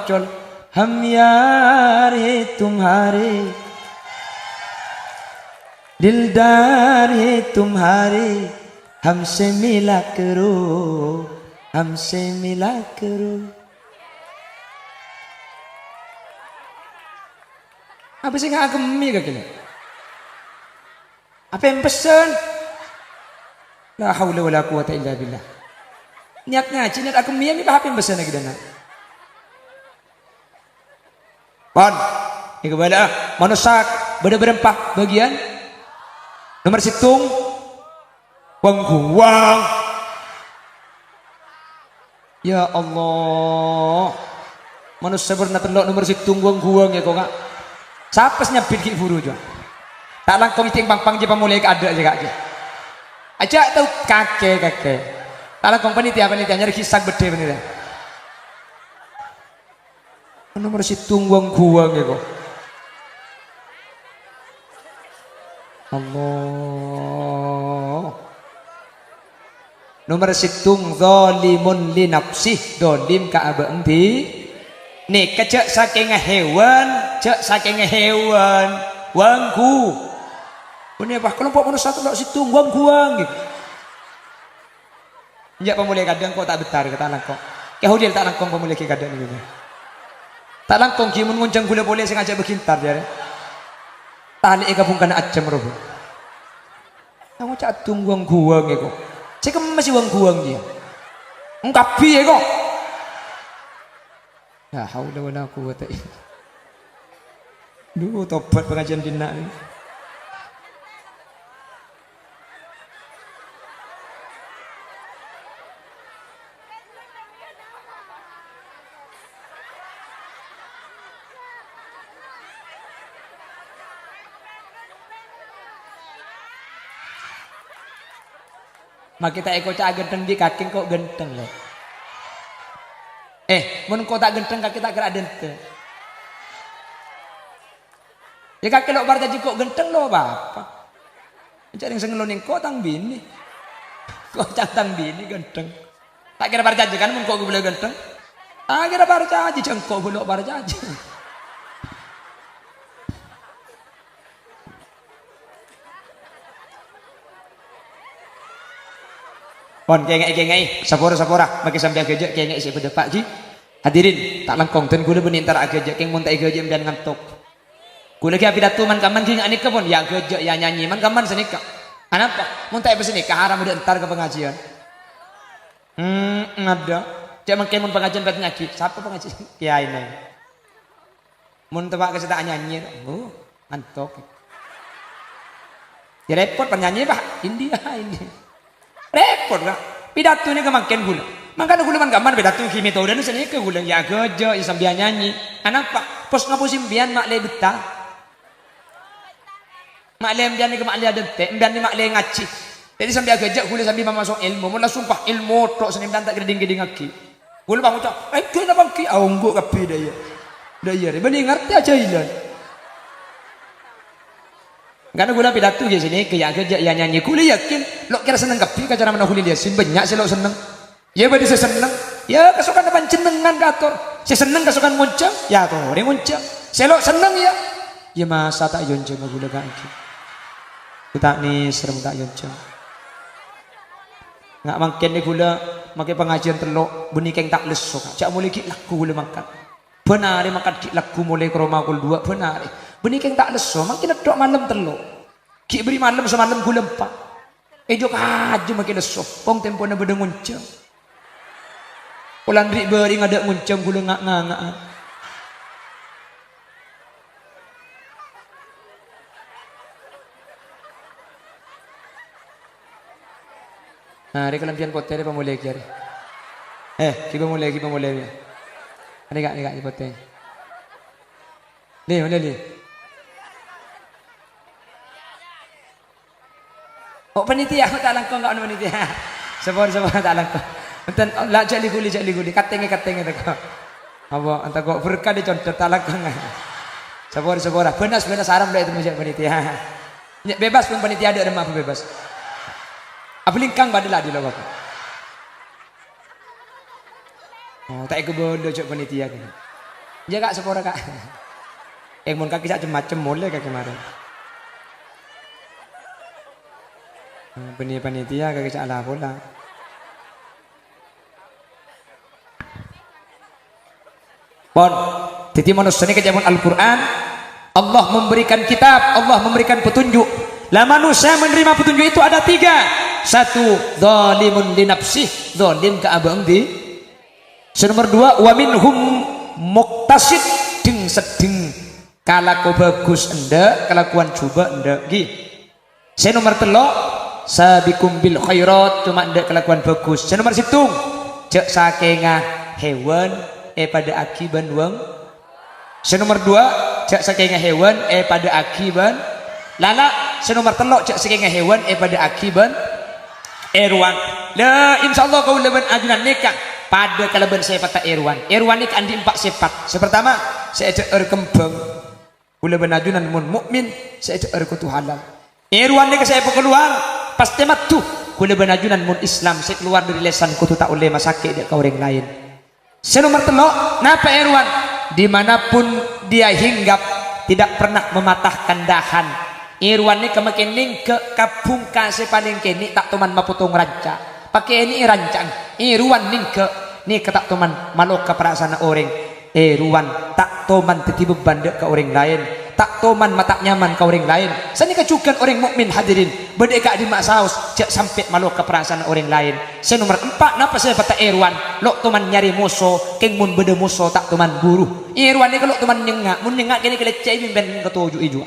चल हम यार है तुम्हारे दिलदार है तुम्हारे हमसे मिला करो हमसे मिला करो. Apa sih nggak agemi kak kini? Apa yang pesen? La haula wala quwata illa billah. Niat ngaji niat agemi ini apa yang pesen lagi dana? Pon, ini kepada manusia berempat bagian. Nomor situng, wang. Ya Allah, manusia pernah telok nomor situng wang ya kok nggak? Siapa nyabit ki buru juga? Tak langkong ting pang je pamulai ke ada je kak je. Aja tahu kakek. Tak langkong panitia nyari kisah bede bener. Nomor situng wang ya kok. Allah. Nomor situng zalimun li nafsih dolim ka abang di. Nih kecek saking hewan, wangku. Ini apa? Kelompok manusia tu nak situng wang gitu. Njak pemulai kadang kau tak betar kata langkong. Kehudil tak langkong pemulai kadang ni. Tak langkong kimun nguncang gula boleh sengaja berkintar dia. Tali gabung kana acam robo. Kamu cak tung wang gitu. Cek masih wang dia. Engkap piye kok? La haula wala quwata illa billah. Duh tobat pengajian dina ni. Mak kita eko cak genteng di kaki kok genteng loh. Mun kau tak genteng kaki tak gerak dente. Ya kaki lo bar jadi kok genteng lo apa? Cari sengeloning kau tang bini. Kau tang bini genteng. Tak kira bar jadi kan mun kau boleh genteng. Tak kira bar jadi jengkok boleh bar jadi. Pon kengek sapora makin sampai agak kengek si pada pak ji hadirin tak langkong ten gula benintar agak keng mun tak agak dan ngantuk gula ki api datu man kaman ki anik pun ya agak ya nyanyi man kaman senika anapa mun tak besenika haram udah entar ke pengajian ada cek makin mun pengajian bet nyaki siapa pengajian kiai neng mun tebak ke tak nyanyi ngantuk ya repot penyanyi pak India ini repot lah pidato ini kemakin gula makanya gula man gaman pidato kimi tau dan seni ke gula ya gejo ya sambil nyanyi anak pak pos ngapu simbian mak le betah mak le mbian ni ke mak le ada teh mbian ni mak le ngaci jadi sambil gejak gula sambil masuk ilmu mula sumpah ilmu tok seni mbian tak geding aki gula bang ucap tu na bang ki aunggu kapi daya bani ngerti aja ilan karena gula pidato di sini kayak kerja yang nyanyi kuli yakin lo kira seneng kapi cara mana kuli dia sin banyak sih lo seneng ya badi saya seneng ya kesukaan apa jenengan kator saya seneng kesukaan muncang ya tuh dia muncang saya lo seneng ya masa tak yonceng gula kaki kita nih serem tak yonceng nggak makin nih gula makai pengajian telok benih keng tak lesok cak mulai ki laku gula makan benar makan ki laku mulai ke rumah kul dua benar benih keng tak leso makin dok malam telok ki beri malam semalam gula empat jok aja makin leso pong tempo na bedeng nguncang ulan ri beri ngadak nguncang gula ngak nah hari kelampian pote ada pemulai kiari kita mulai ada gak pote nih mana nih oh panitia aku tak langkong kau panitia sepor tak langkong enten lah cak liguli katenge tak kau apa anta kau berkah di contoh tak langkong sepor benas haram dah itu macam panitia bebas pun panitia ada remah bebas apa lingkang badalah di lawak tak ikut bodoh cak panitia kan Ya kak sepora kak. Mun kaki sak macem mulai kak kemarin. Benih panitia kaki sak ala pula. Pon, titi manusia ini kejaman Al-Quran. Allah memberikan kitab, Allah memberikan petunjuk. Lah manusia menerima petunjuk itu ada 3. 1, zalimun li nafsih, zalim ke abang di. Nomor 2, wa minhum muqtasid, ding sedeng kalaku bagus enda, kalakuan coba enda. Gi. Nomor 3, sabikum bil khairat, cuma enda kelakuan bagus. Nomor 7, cek sakengah hewan pada akiban wong. Nomor 2, cek sakengah hewan pada akiban lala. Nomor 3, cek sakengah hewan pada akiban erwan. La insyaallah kau leban ajunan nikah pada kalaban saya patah erwan. Erwan ini andi 4 sifat. Pertama, saya cek kembang. Uleban ajunan mun mukmin, saya cek kutu halal. Erwan ini saya keluar pasti matu. Uleban ajunan mun Islam, saya keluar dari lesan kutu tak oleh masake dia ke orang lain. Nomor 3, napa erwan? Dimanapun dia hinggap tidak pernah mematahkan dahan. Irwan ini kemakining ke kapung kasih paling kini tak teman maputong ranca. Pakai ini rancang. Irwan ning ke tak teman malok ke perasaan orang. Irwan tak teman teti beban ke orang lain. Tak toman mata nyaman ke orang lain. Sani kecukan orang mukmin hadirin berdeka di mak saus cek sampai malu ke perasaan orang lain. Nomor 4, napa saya kata Irwan lok toman nyari musuh keng mun bede musuh tak toman buru. Irwan ni kalau toman nyengak mun nyengak kini keleceh ben ketujuh ijo.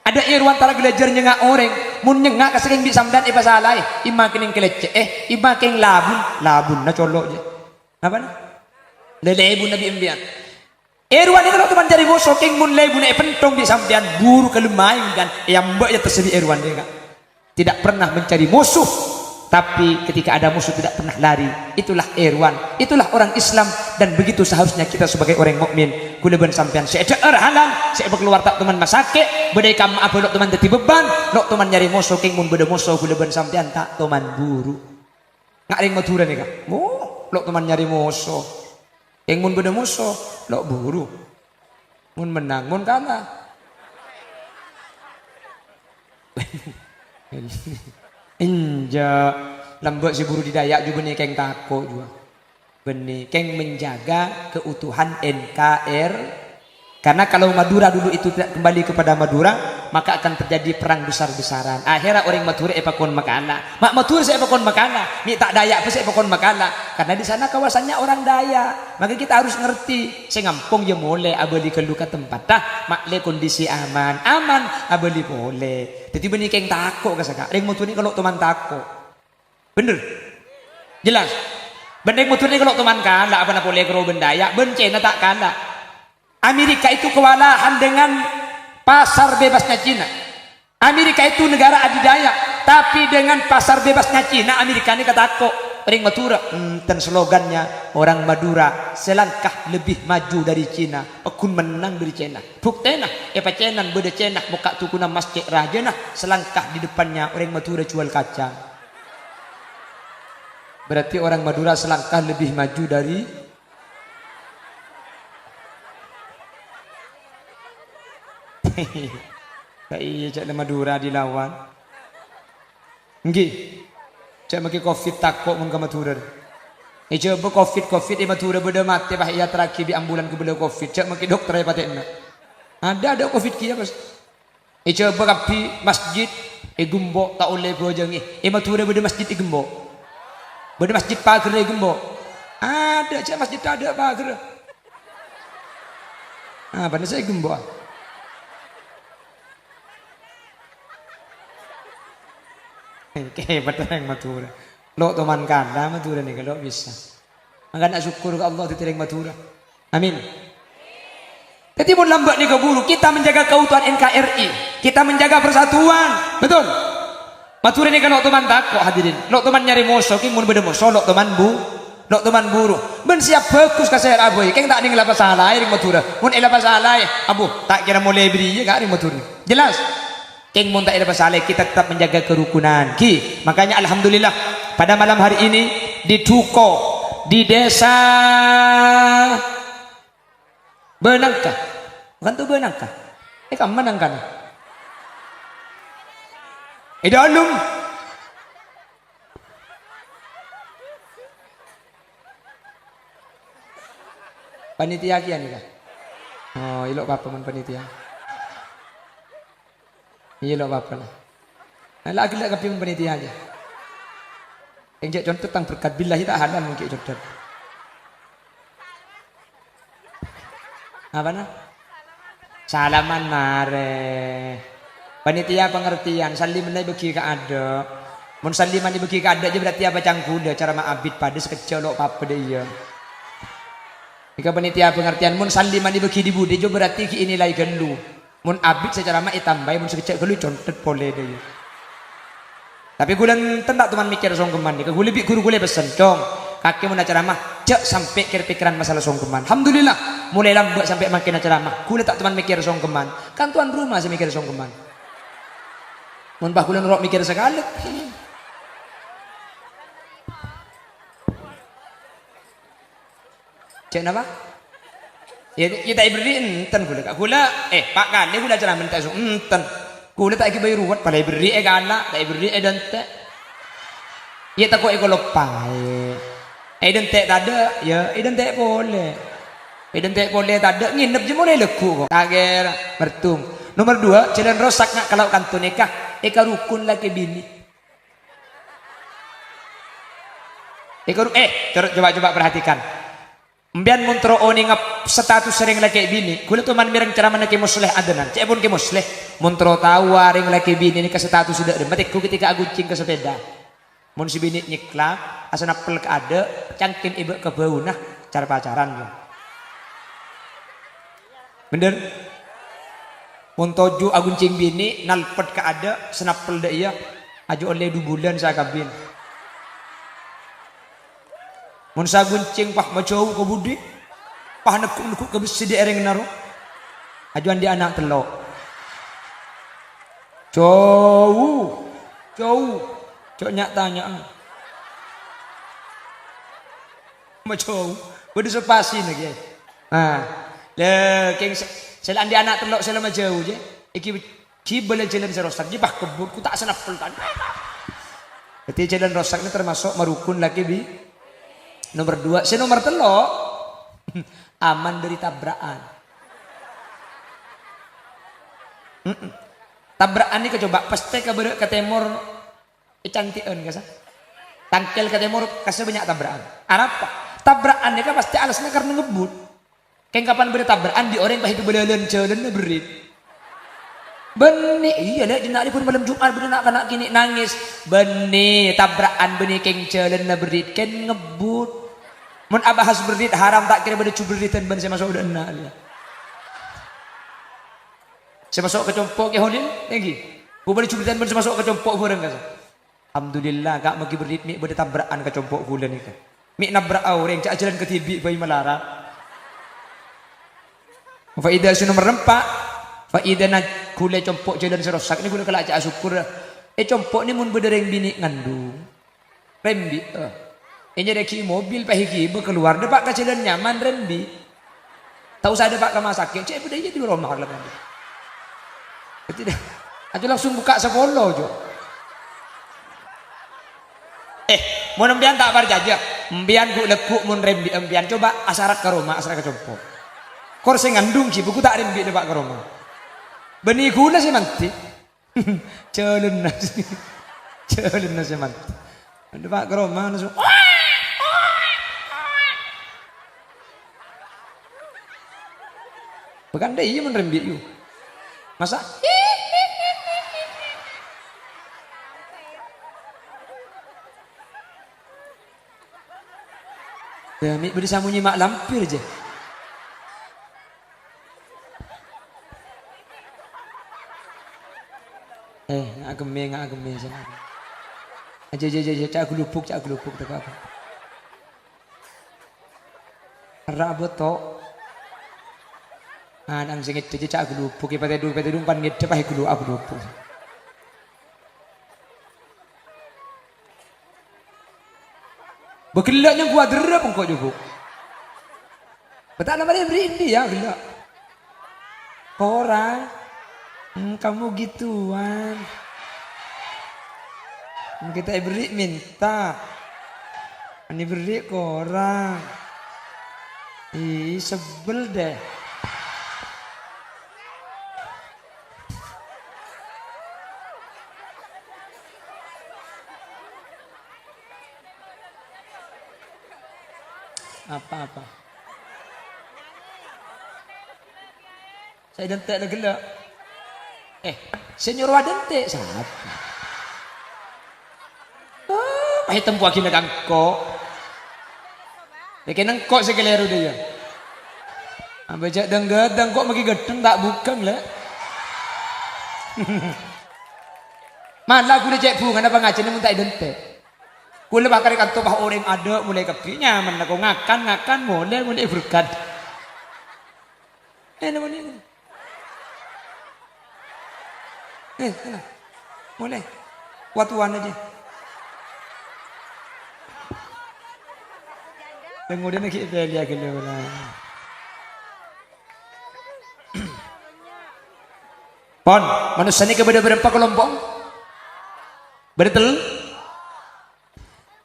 Ada Irwan tara belajar nyengak orang mun nyengak kasering bisa samdan iba salai ima kini keleceh ima keng labun na colok je. Apa na? Lelebun nabi imbian. Irwan ini kalau teman cari musuh keng mun lebu na pentong di sampean buru kelemain dan yang mbak ya tersebut Irwan dia kak. Tidak pernah mencari musuh, tapi ketika ada musuh tidak pernah lari. Itulah Irwan, itulah orang Islam dan begitu seharusnya kita sebagai orang mukmin. Kuleban sampean saya halal, saya keluar tak teman masake, bedai kam apa lok teman teti beban, lok teman nyari musuh keng mun beda musuh kuleban sampean tak teman buru. Ngak ring Madura nih kak, lok teman nyari musuh. Yang mun beda musuh, lok buru. Mun menang, mun kalah. Inja lambak si buru di Dayak juga nih keng tako juga. Benih keng menjaga keutuhan NKR. Karena kalau Madura dulu itu tidak kembali kepada Madura, maka akan terjadi perang besar-besaran. Akhirnya orang Madura epakon makana. Mak Madura saya epakon makana. Ni tak Dayak pun saya epakon makana. Karena di sana kawasannya orang Dayak. Maka kita harus ngerti. Saya ngampung ya boleh abeli ke luka tempat. Dah makle kondisi aman. Aman abeli boleh. Jadi benih keng takut kasaka. Orang Madura ni kalau teman takut. Bener? Jelas? Benih Madura ni kalau teman kalah apa nak boleh kero bendaya. Bencena tak kalah. Amerika itu kewalahan dengan pasar bebasnya Cina. Amerika itu negara adidaya, tapi dengan pasar bebasnya Cina, Amerika ini kata kok ring Madura, dan slogannya orang Madura selangkah lebih maju dari Cina, pekun menang dari Cina. Buktena, cenan beda Cina, buka tukuna masjid raja nah, selangkah di depannya orang Madura jual kacang. Berarti orang Madura selangkah lebih maju dari iya cak Madura dilawan. Nggih. Cak maki Covid takut mun ke Madura. Coba Covid Madura beda mati bah iya terakhir di ambulan ke beda Covid. Cak maki dokter ya patenna. Ada Covid kia pas. Coba kapi masjid gembok tak oleh bojangi. Madura beda masjid gembok. Beda masjid pagar gembok. Ada cak masjid ada pagar. Pada saya gembok. Hebat yang Madura. Lo teman kanda Madura nih kalau bisa. Maka nak syukur ke Allah ditereng Madura. Amin. Jadi mau lambat nih keburu kita menjaga keutuhan NKRI. Kita menjaga persatuan. Betul. Madura nih kalau teman takut hadirin. Lo teman nyari musuh, king mun beda musuh. Lo teman buru. Ben siap bagus kasih aboy. Keng tak ning lapas salah ring Madura. Mun lapas salah abu tak kira mulai beri ya ring Madura. Jelas. Keng mun tak ada masalah kita tetap menjaga kerukunan. Makanya alhamdulillah pada malam hari ini di Duko di desa Benangkah? Bukan tuh benangkah? Kamu menangkan. Dalam. Panitia kian nih kah? Oh, ilok apa man panitia? Ilok apa lah? Lagi lagi kapi man panitia aja. Yang contoh tentang berkat billahi tak halal mungkin contoh. Apa nah? Salaman mare. Panitia pengertian, salim nai bagi ka ada. Mun saliman dibagi ka ada je berarti apa cangkuda cara maabid pada sekecil lok apa dia. Jika panitia pengertian mun saliman dibagi di budi jo berarti ki inilai gelu. Mun abid secara ma itambai mun sekecil gelu contet boleh dia. Tapi gulan tentak teman mikir songkeman ni. Gule bi guru gule pesen, "Cong, kaki mun ceramah, cek sampai pikiran masalah songkeman." Alhamdulillah, mulai lambat sampai makin ceramah. Gule tak teman mikir songkeman. Kan tuan rumah sih mikir songkeman. Mun bah gule nurok mikir sekali. Cek napa? Ya kita beri enten gula. Gula Pak kan dia gula ceramah tak enten. Gula tak iki bayar ruwet pada beri gala, tak beri dente. Ya tak kok lopai. Dente tak ada, ya dente boleh. Dente boleh tak ada nginep je mulai leku kok. Tager mertung. Nomor 2, jalan rosak nak kalau kantor nikah, rukun lagi bini. Coba perhatikan. Mbian muntro oni ngap status sering laki bini. Gula tuh man mireng ceramah laki musleh adenan. Cek pun ke musleh. Muntro tawa ring laki bini ini ke status sudah. Matiku ketika aguncing ke sepeda. Mun si bini nyiklak, asana pelek ada, cangkin ibu ke bau nah cara pacaran ya. Bener? Mun toju aguncing bini nalpet ke ada, senapel dah iya. Aju oleh 2 bulan saya kabin. Mun saguncing pah macau ke budi, pah nekuk ke besi di ereng naro, ajuan di anak telok. Cok nyak tanya. Macau, budi sepasi lagi. Le keng selan di anak telok selama jauh je, iki cibel jalan serosak, jipah kebut, ku tak senapel kan. Berarti jalan rosak ini termasuk merukun lagi bi. Nomor 2, nomor 3 aman dari tabrakan. Tabrakan ini coba pasti ke timur cantian kasa. Tangkel ke timur kasih banyak tabrakan. Apa? Tabrakan ini kan pasti alasnya karena ngebut. Kayak kapan beri tabrakan di orang pahit belalan jalan berit. Benih iya deh di pun malam Jumat bener nak kini nangis benih tabrakan benih keng jalan berit kan ngebut. Mun abahas berit haram tak kira beda cuberitan ben saya masuk udah enak ya. Saya masuk ke compok ke hodin lagi. Bu beda cuberitan ben saya masuk ke compok bareng kan. Alhamdulillah kak magi berit mi beda tabrakan ke compok bulan ni kan. Mi nabrak orang cak jalan ke tibi bayi melara. Faidah nomor 4 Faidah nak kule compok jalan serosak ni kule kelak cak syukur. Compok ni mun bedereng bini ngandung. Rembi ini ada ki mobil pahiki keluar depak ke jalan nyaman rembi. Tahu saya depak ke masak cek beda aja di rumah lah kan. Tidak. Aja langsung buka sepolo jo. Mun embian tak parjaja. Embian ku lekuk mun rembi embian coba asarat ke rumah asarat ke compok. Kor sing ngandung ki buku tak rembi depak ke rumah. Benih gula sih manti. Jalan nasi manti. Ada pak keroma langsung. Bukan deh iya menrembik you. Masa? Demi beri sambunyi mak lampir je. Ngak geme sana. Aja cak aku lupuk tak apa. Ra betok. Nang sing ngede cak aku lupuk pate dumpan ngede pah aku lupuk. Begelaknya gua derep engko jupuk. Betul namanya beri dia gila. Orang, kamu gituan. Kita beri minta, ini beri ke orang. Ih sebel deh. Apa-apa. Saya dentek lagi lah. Senior wadente siapa? Ay tempo aki nagangko. Lagi nangko sekelero dia. Baca denggadang kok magi gedeng tak bukan lah. Malah gue cek bunga apa ngajen mun tak dentek. Gue bakar kanto bah orang ada mulai kepi nyaman aku ngakan mulai berkat. Namanya. Boleh. Watuan aja. Kemudian kita lihat dulu lah. Pon, manusia ini kepada berapa kelompok? Betul?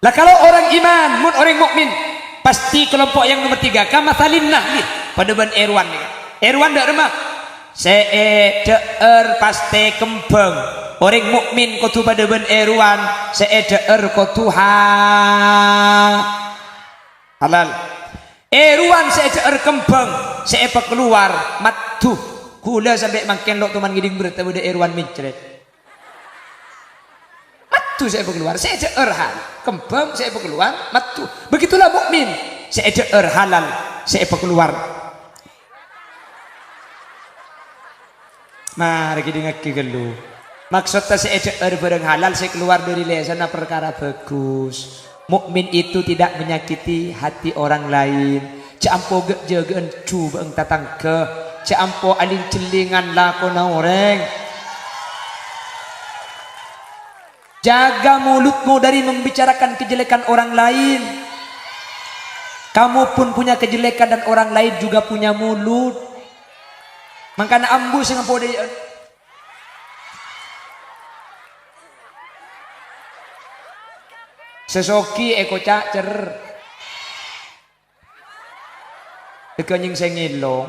Lah kalau orang iman, orang mukmin, pasti kelompok yang nomor 3. Kama salinah nih pada ban Erwan nih. Erwan dak remah. Seeder pasti kembang. Orang mukmin kudu pada ben Erwan, seeder kudu halal. Erwan seeder kembang, seepa keluar matuh. Kula sampai makin lok teman ngiding berita pada Erwan mincret. Matuh seepa keluar, seeder hal. Kembang seepa keluar matuh. Begitulah mukmin, seeder halal, seepa keluar. Mari kita ngaki gelu. Maksudnya seeder barang halal saya keluar dari lesan perkara bagus. Mukmin itu tidak menyakiti hati orang lain. Campo jagaan cu bang tatang ke. Campo alin celingan lakona orang. Jaga mulutmu dari membicarakan kejelekan orang lain. Kamu pun punya kejelekan dan orang lain juga punya mulut. Makanya ambus yang pode sesoki eko cacer dekanying sengilong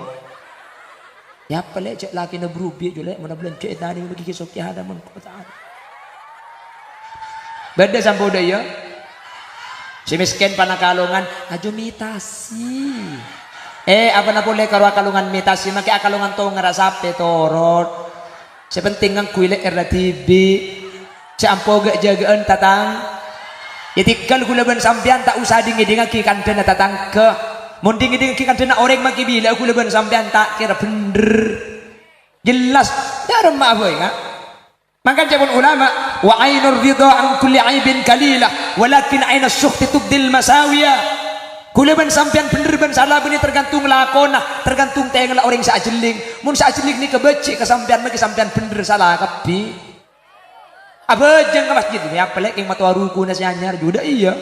ya pelek cek laki na berubi julek mana belum cek tadi bagi kesoki ada mun kotaan beda sampo daya si miskin panakalongan ajo mitasi apa na boleh karo akalungan mitasi maki akalungan to ngerasape torot sepenting ang kuilek erda TV campo gak jagaan tatang ya tikal gulaban sampean tak usah dingiding ki kandana tatang ke munding ding ki kandana orang maki bila gulaban sampean tak kira bener jelas ya remah boy ha maka jabun ulama wa ainur ridha an kulli aibin kalilah walakin aina syukhti tubdil masawiya. Kulaban sampean bener ban salah bini tergantung lakona, tergantung tengel orang saajeling. Mun saajeling ni kebeci ke sampean maki sampean bener salah kapi. Abajang ke masjid ni apalek yang matu ruku na anyar juga iya.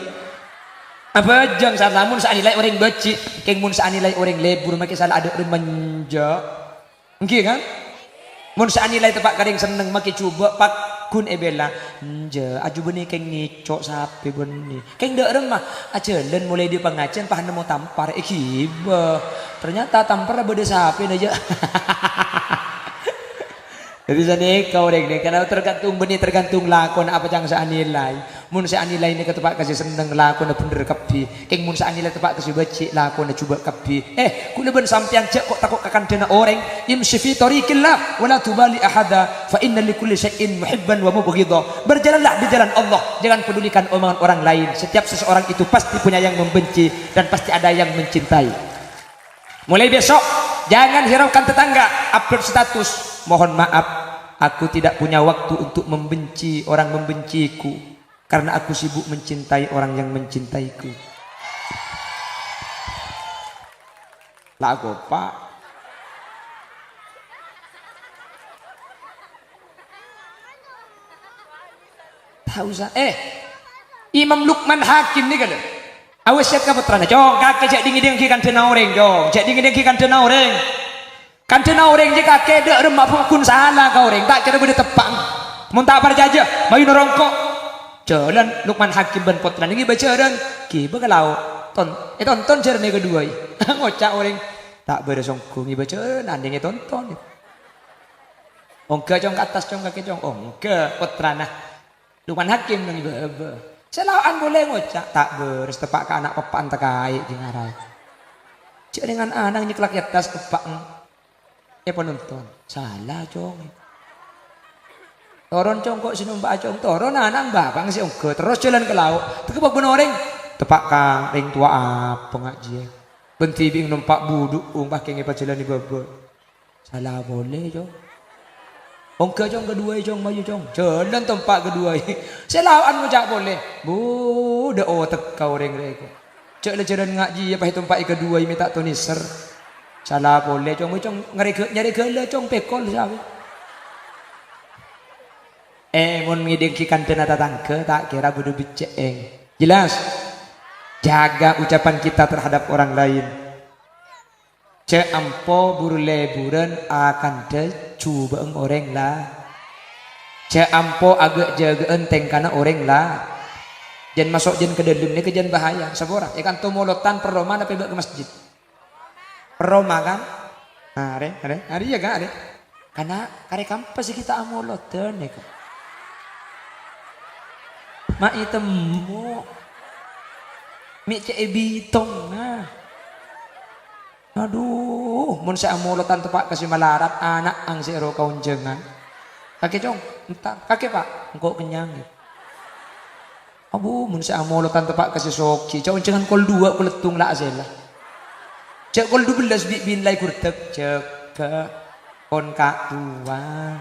Abajang salah mun saanilai orang beci, keng mun saanilai orang lebur maki salah ada orang manja. Nggih kan? Mun saanilai tepak kadang seneng maki coba pak kun ebela nje aju benih keng ngicok sapi benih keng dek remah ajalan mulai di pengajian pahan mau tampar ikiba ternyata tampar beda sapi aja jadi sana kau dek karena tergantung benih tergantung lakon apa yang saya nilai mun saya nilai ini ketepak kasih seneng lakon bener kepi keng mun saya nilai tepak kasih becik lakon coba kepi kuleban sampean cek kok takut akan dena orang imshi fi tariqillah wala tubali ahada fa inna likulli syai'in muhibban wa mubghidha berjalanlah di jalan Allah jangan pedulikan omongan orang lain setiap seseorang itu pasti punya yang membenci dan pasti ada yang mencintai mulai besok jangan hiraukan tetangga upload status mohon maaf aku tidak punya waktu untuk membenci orang membenciku karena aku sibuk mencintai orang yang mencintaiku lagu pak tak usah Imam Luqman Hakim nih kan Awas siat ka putrana jong kakek cek dingin ki kan dena oreng jong cek dingin ki kan dena oreng kan dena oreng je kakek dek remak pun salah ka oreng tak cara bude tepang mun tak parjaja bayu norongkok jalan Lukman Hakim ben putrana ngi bacaran ki begalau tonton jarane kedua ngocak oreng tak beresongku ngi bacaran andenge tonton ongke jong ke atas jong kakek jong ongke putrana Lukman Hakim nang iba selawaan boleh ngocak tak beres tepak ke anak pepan tekai jengarai cek dengan anak nyeklak atas pepak penonton salah jong toron jong kok sinum mbak jong toron anak mbak si ongke terus jalan ke laut tekebak benoreng tepak ka ring tua apa ngaji benti bing numpak buduk pakai ngepat jalan di bebek salah boleh jong ongke jong kedua jong bayu jong jalan tempat kedua selawaan ngocak boleh bu de otak kau reng reko cek le jalan ngaji apa tempat kedua minta toniser salah boleh jong nyari gele jong pekol sabe mun ngidengkikan dena tatangke tak kira budu biceng jelas jaga ucapan kita terhadap orang lain cek ampo buru leburan akan de coba orang lah cek ampo agak jaga enteng karena orang lah jangan masuk jangan ke dalam ini kejan bahaya sabora ikan tumolotan perroma tapi ke masjid perroma kan hari ya kan karena kare kampas kita amolotan ya kan mak itemu mi cek bitong nah aduh mun saya amolotan tepak kasih malarat anak ang sero kaunjengan kakek jong entar kakek pak engkau kenyang ya abu mun saya amolotan tepak kasih soki kaunjengan kol 2 kuletung lah azela cek kol 12 bin lai kurtep cek ke kon kak tuan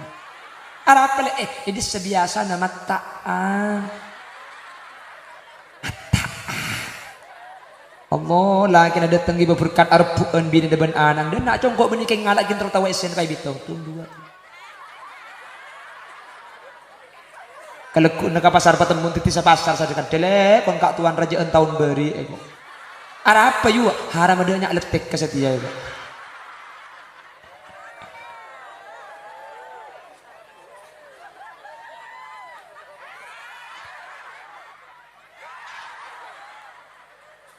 arap pele ini sebiasa nama ta'an Allah lah kena datang ibu berkat arbuan bini depan anang dan nak congkok benih kayak ngalak gin tertawa esen kayak bitong tunggu kalau nak pasar petembun titi pasar saja kan dele kon kak tuan rajaan tahun beri ego ara apa yu haram adanya letek kesetia ego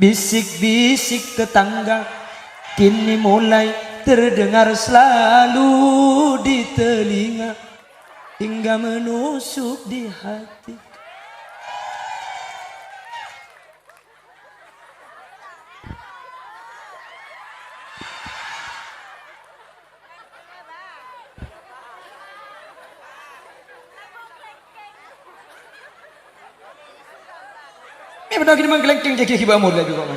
bisik-bisik tetangga kini mulai terdengar selalu di telinga hingga menusuk di hati. Ini benar kita menggelengking jadi kibah mulia juga.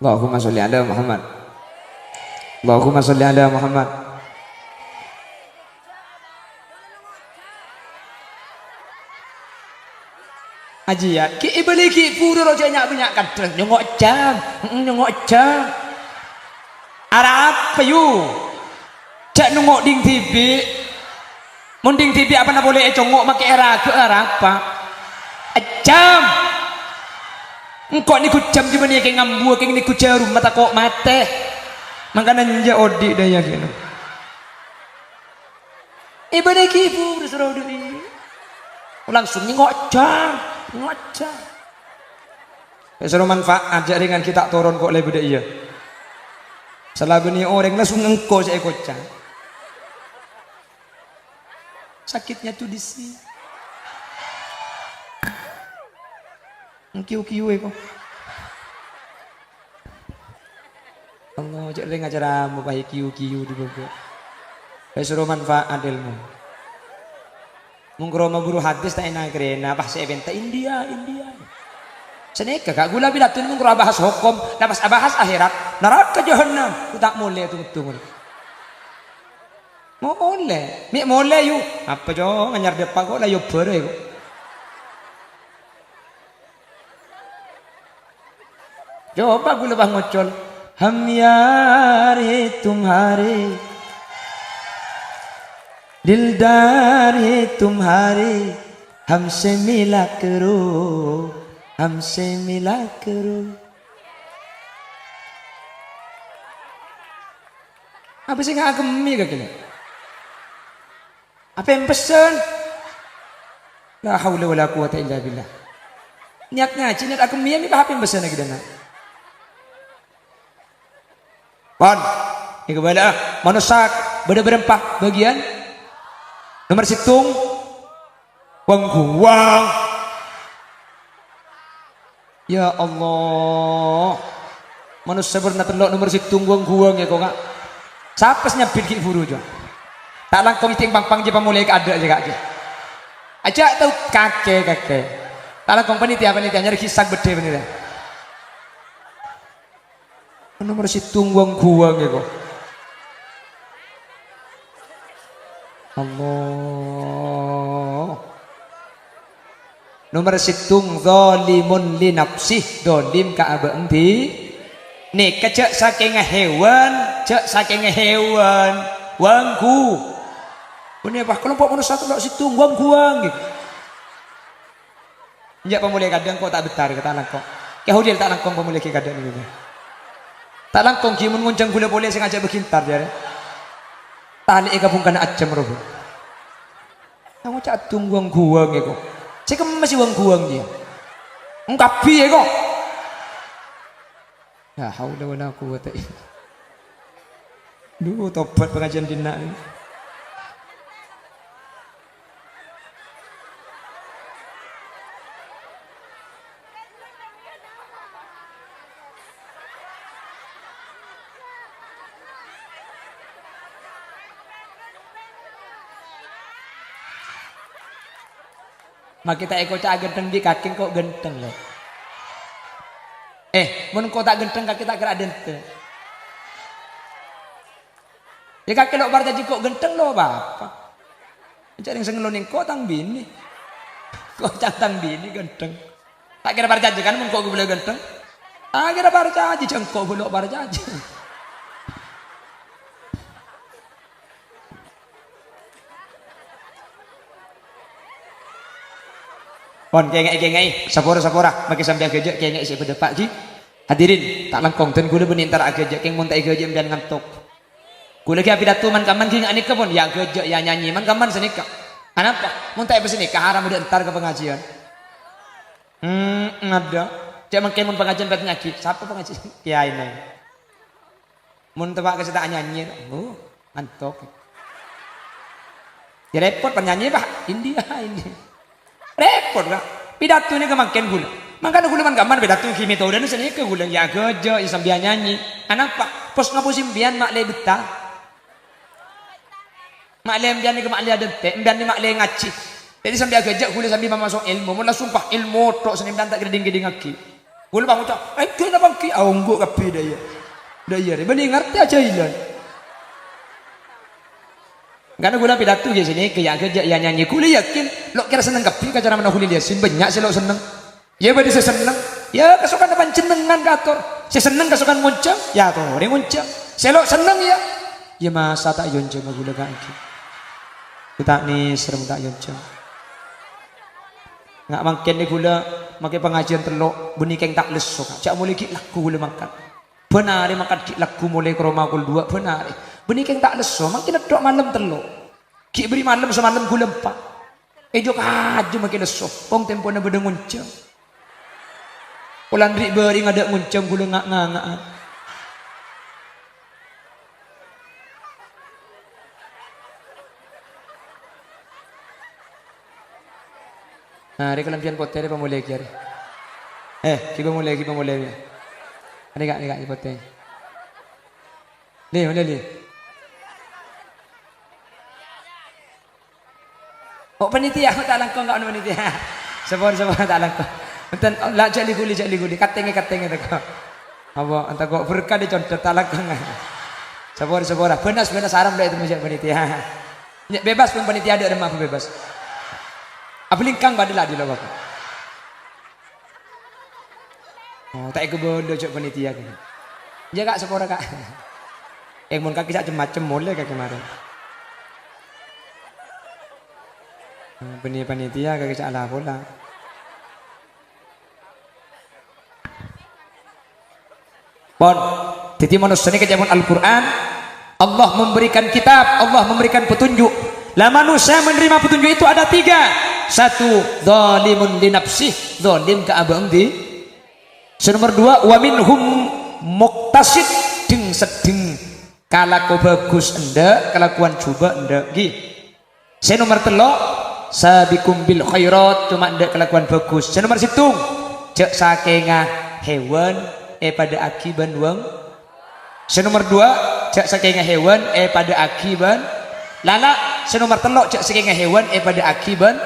Allahumma sholli ala Muhammad. Allahumma sholli ala Muhammad. Aji ya, ki ibeli ki puru roja nyak banyak kadang nyongok jam. Arab payu. Cak nungok ding TV. Mending TV apa nak boleh congok make era ke apa? Jam. Engkau ni kucam di mana yang ngambu, yang ni kucarum mata kok mate. Makanan je odi dah ya kena. Ibadah kipu berseru demi. Langsung ngocang. Seru manfaat aja dengan kita turun kok lebih dah iya. Salah beni orang langsung engkau saya kocang. Sakitnya tuh di sini. Kiu-kiu kok. Allah cek leng acara mau baik kiu-kiu di bawah. Seru manfaat ilmu. Mungkroma guru hadis tak enak kerena pas event India. Seneka kak gula bilatun mungkro bahas hukum, lepas bahas akhirat, neraka jahannam. Ku tak boleh tunggu. Mau boleh, mi boleh yu. Apa jo nganyar depan kok lah yu bere kok. Coba gula bah ngocol. Ham yar tumhare दिलदार है तुम्हारे हमसे मिला करो हमसे मिला करो. Apa sih ngagemi kagak? Apa yang pesen? La haula wala quwata illa billah. Niat ngaji niat agemi ini apa yang pesen lagi dana? Pon, ini kepada manusia berempat bagian. Nomor situng, wang guang. Ya Allah, manusia pernah telok nomor situng wang guang ya kok nggak? Siapa nyabit ki buru jo? Tak langkong iting pang je pamulai ada je kak je. Aja tahu kakek. Tak langkong panitia nyari kisah bede panitia. Nomor situng wang guang ya kok. Allah. Nomor situng zalimun li nafsih dolim ka abang di. Nih kecek saking hewan, cek saking hewan, wangku. Ini apa? Kelompok manusia tu situ guang gitu. Njak pemulai kadang kok tak betar kata langkong. Kehudil tak langkong pemulai kadang ni. Tak langkong kimun nguncang gula boleh sengaja berkintar dia. Tali gabung kana acem robo. Kamu cak tung guang gitu. Cek masih guang dia. Engkapi ya kok. Ya haula wala quwata illa billah. Duh tobat pengajian dina ini. Mak kita cak genteng di kaki kok genteng loh. Mun kau tak genteng kaki tak kira dente. Ya kaki lo bar jadi kok genteng lo apa? Cari yang sengeloning kau tang bini. Kau tang bini genteng. Tak kira bar jadi kan mun kau boleh genteng. Tak kira bar jadi jengkok boleh bar jadi. Pon kengek sapora maki sampai kerja kengek si pada pak ji. Hadirin tak langkong ten gula benintar kerja keng mun tak kerja mbian ngantuk. Gula ki pidato man kaman ki ngani ke pon ya kerja ya nyanyi man kaman senika. Kenapa? Mun tak besenika haram udah entar ke pengajian. Ada. Cek mangke mun pengajian bet nyaki. Siapa pengajian? Kiai nang. Mun tebak ke tak nyanyi. Ngantuk. Ya repot penyanyi Pak. India ini. Repot lah. Pidato ini kemakin gula. Makanya gula man gaman pidato kimi tau dan seni ke gula ya kerja sambil nyanyi. Kenapa? Pos ngapu simbian mak le betah. Mak le mbian ni ke mak le ada te, mbian ni mak le ngaci. Jadi sambil kerja gula sambil masuk ilmu. Mula sumpah ilmu tok seni mbian tak geding-geding aki. Gula bang ucap, kenapa ki aungguk kapi daya. Daya ni bening ngerti aja ilan. Karena gula pidato di sini kerja ya nyanyi gula yakin lo kira seneng kapi cara mana gula liasin banyak sih lo seneng ya berarti saya seneng ya kesukaan depan jenengan kator saya seneng kesukaan muncang ya tuh orang muncang saya lo seneng ya masa tak yonceng gula kaki kita nih serem tak yonceng nggak makin nih gula makai pengajian telok bunyi keng tak lesok cak mulai ki laku gula makan benar makan ki laku mulai ke rumah gula dua benar benih keng tak leso, makin dok malam telok. Ki beri malam semalam gula empat. Jok aja makin leso. Pong tempo na bedeng nguncang. Pulang rik beri ngadak nguncang gula ngak. Nah, hari kelampian potere pemulai kiari. Kita mulai. Ada gak potere. Nih. Oh panitia tak langkong kau panitia. Sepor tak langkong. Enten lah cak liguli katenge tak. Apa anta kok berkah di contoh tak langkong. Sepor benas haram dah itu macam panitia. Bebas pun panitia ada remah bebas. Apa lingkang badilah di lo bapak. Oh tak ikut bodoh cak panitia kan. Jaga sepor kak. Mun kaki sak macam boleh kak kemarin. Benih panitia kagak salah pula. Bon, titi manusia ini kejaman Al-Quran, Allah memberikan kitab, Allah memberikan petunjuk. Lah manusia menerima petunjuk itu ada 3. 1, zalimun li nafsih, zalim ke abang di. Nomor 2, wa minhum muqtasid, deng sedeng kalaku bagus enda, kelakuan coba enda. Gi. Nomor 3, sabikum bil khairat, cuma enda kelakuan bagus. Nomor 7, cek sakengah hewan pada akiban wong. Nomor 2, cek sakengah hewan pada akiban lala. Nomor 3, cek sakengah hewan pada akiban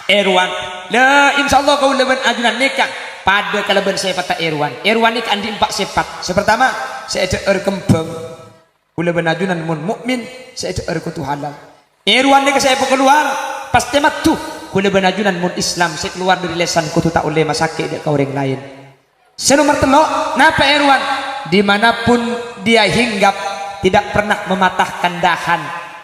erwan. La insyaallah kau leban ajunan nikah pada kalaban saya patah erwan. Erwan ini andi 4 sifat. Pertama, saya ada kembang. Leban ajunan mun mukmin, saya ada kutu halal. Erwan ini saya keluar pasti matu. Leban ajunan mun Islam, saya keluar dari lesan kutu tak oleh masake dek kau orang lain. Nomor 3, napa erwan? Dimanapun dia hinggap tidak pernah mematahkan dahan.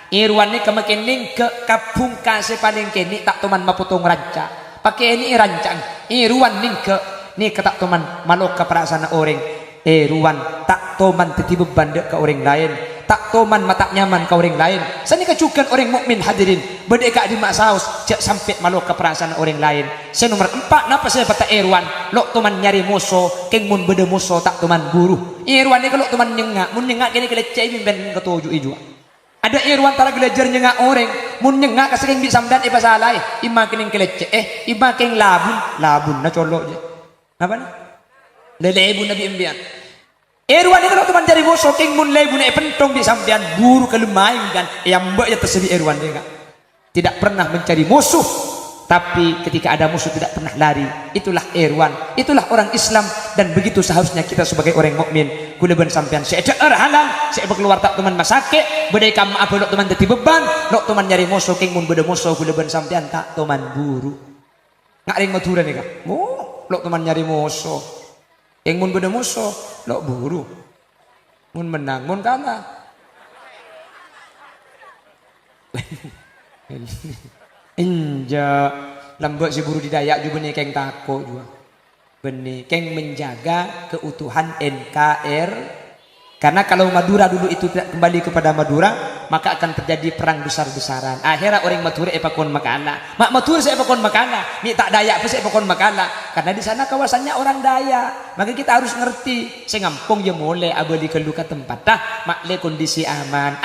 Irwan ini kemakining ke kapung kasih paling kini tak teman maputong ranca. Pakai ini rancang. Irwan ning ke tak teman malok ke perasaan orang. Irwan tak teman teti beban ke orang lain. Tak teman mata nyaman ke orang lain. Sani kecukan orang mukmin hadirin. Berdeka di mak saus cek sampai malok ke perasaan orang lain. Nomor 4, napa saya kata Irwan? Lok teman nyari musuh, keng mun beda musuh tak teman guru. Irwan ini kalau teman nyengak, mun nyengak kini kelecai bimbing ketujuh iju. Ada Irwan tara belajar nyengak orang, mun nyengak kasering bisa samdan iba salai, ima kini kelecai, ima keng labun na colok je. Apa na? Lelebun nabi imbian. Irwan ini kalau teman cari musuh, keng mun lebun pentong di sampean guru kelemain kan, yang mbak ya tersebut Irwan dia. Tidak pernah mencari musuh, tapi ketika ada musuh tidak pernah lari. Itulah Irwan, itulah orang Islam, dan begitu seharusnya kita sebagai orang mukmin. Kuleban sampean seeda halal, saya keluar tak teman masake, bedai kam apa lok teman teti beban, lok teman nyari musuh, keng mun beda musuh kuleban sampean tak teman buru. Ngaring matura nih kak, lok teman nyari musuh, keng mun beda musuh, lok buru. Mun menang, mun kalah. Inja lembut si buru didayak juga nih keng tako juga benih keng menjaga keutuhan NKR. Karena kalau Madura dulu itu tidak kembali kepada Madura, maka akan terjadi perang besar-besaran. Akhirnya orang Madura epakon makana, mak Madura saya epakon makana, mi tak Dayak pun saya epakon makana. Karena di sana kawasannya orang Dayak, maka kita harus ngerti. Saya ngampung ya mulai abali keluka tempat dah, makle kondisi aman,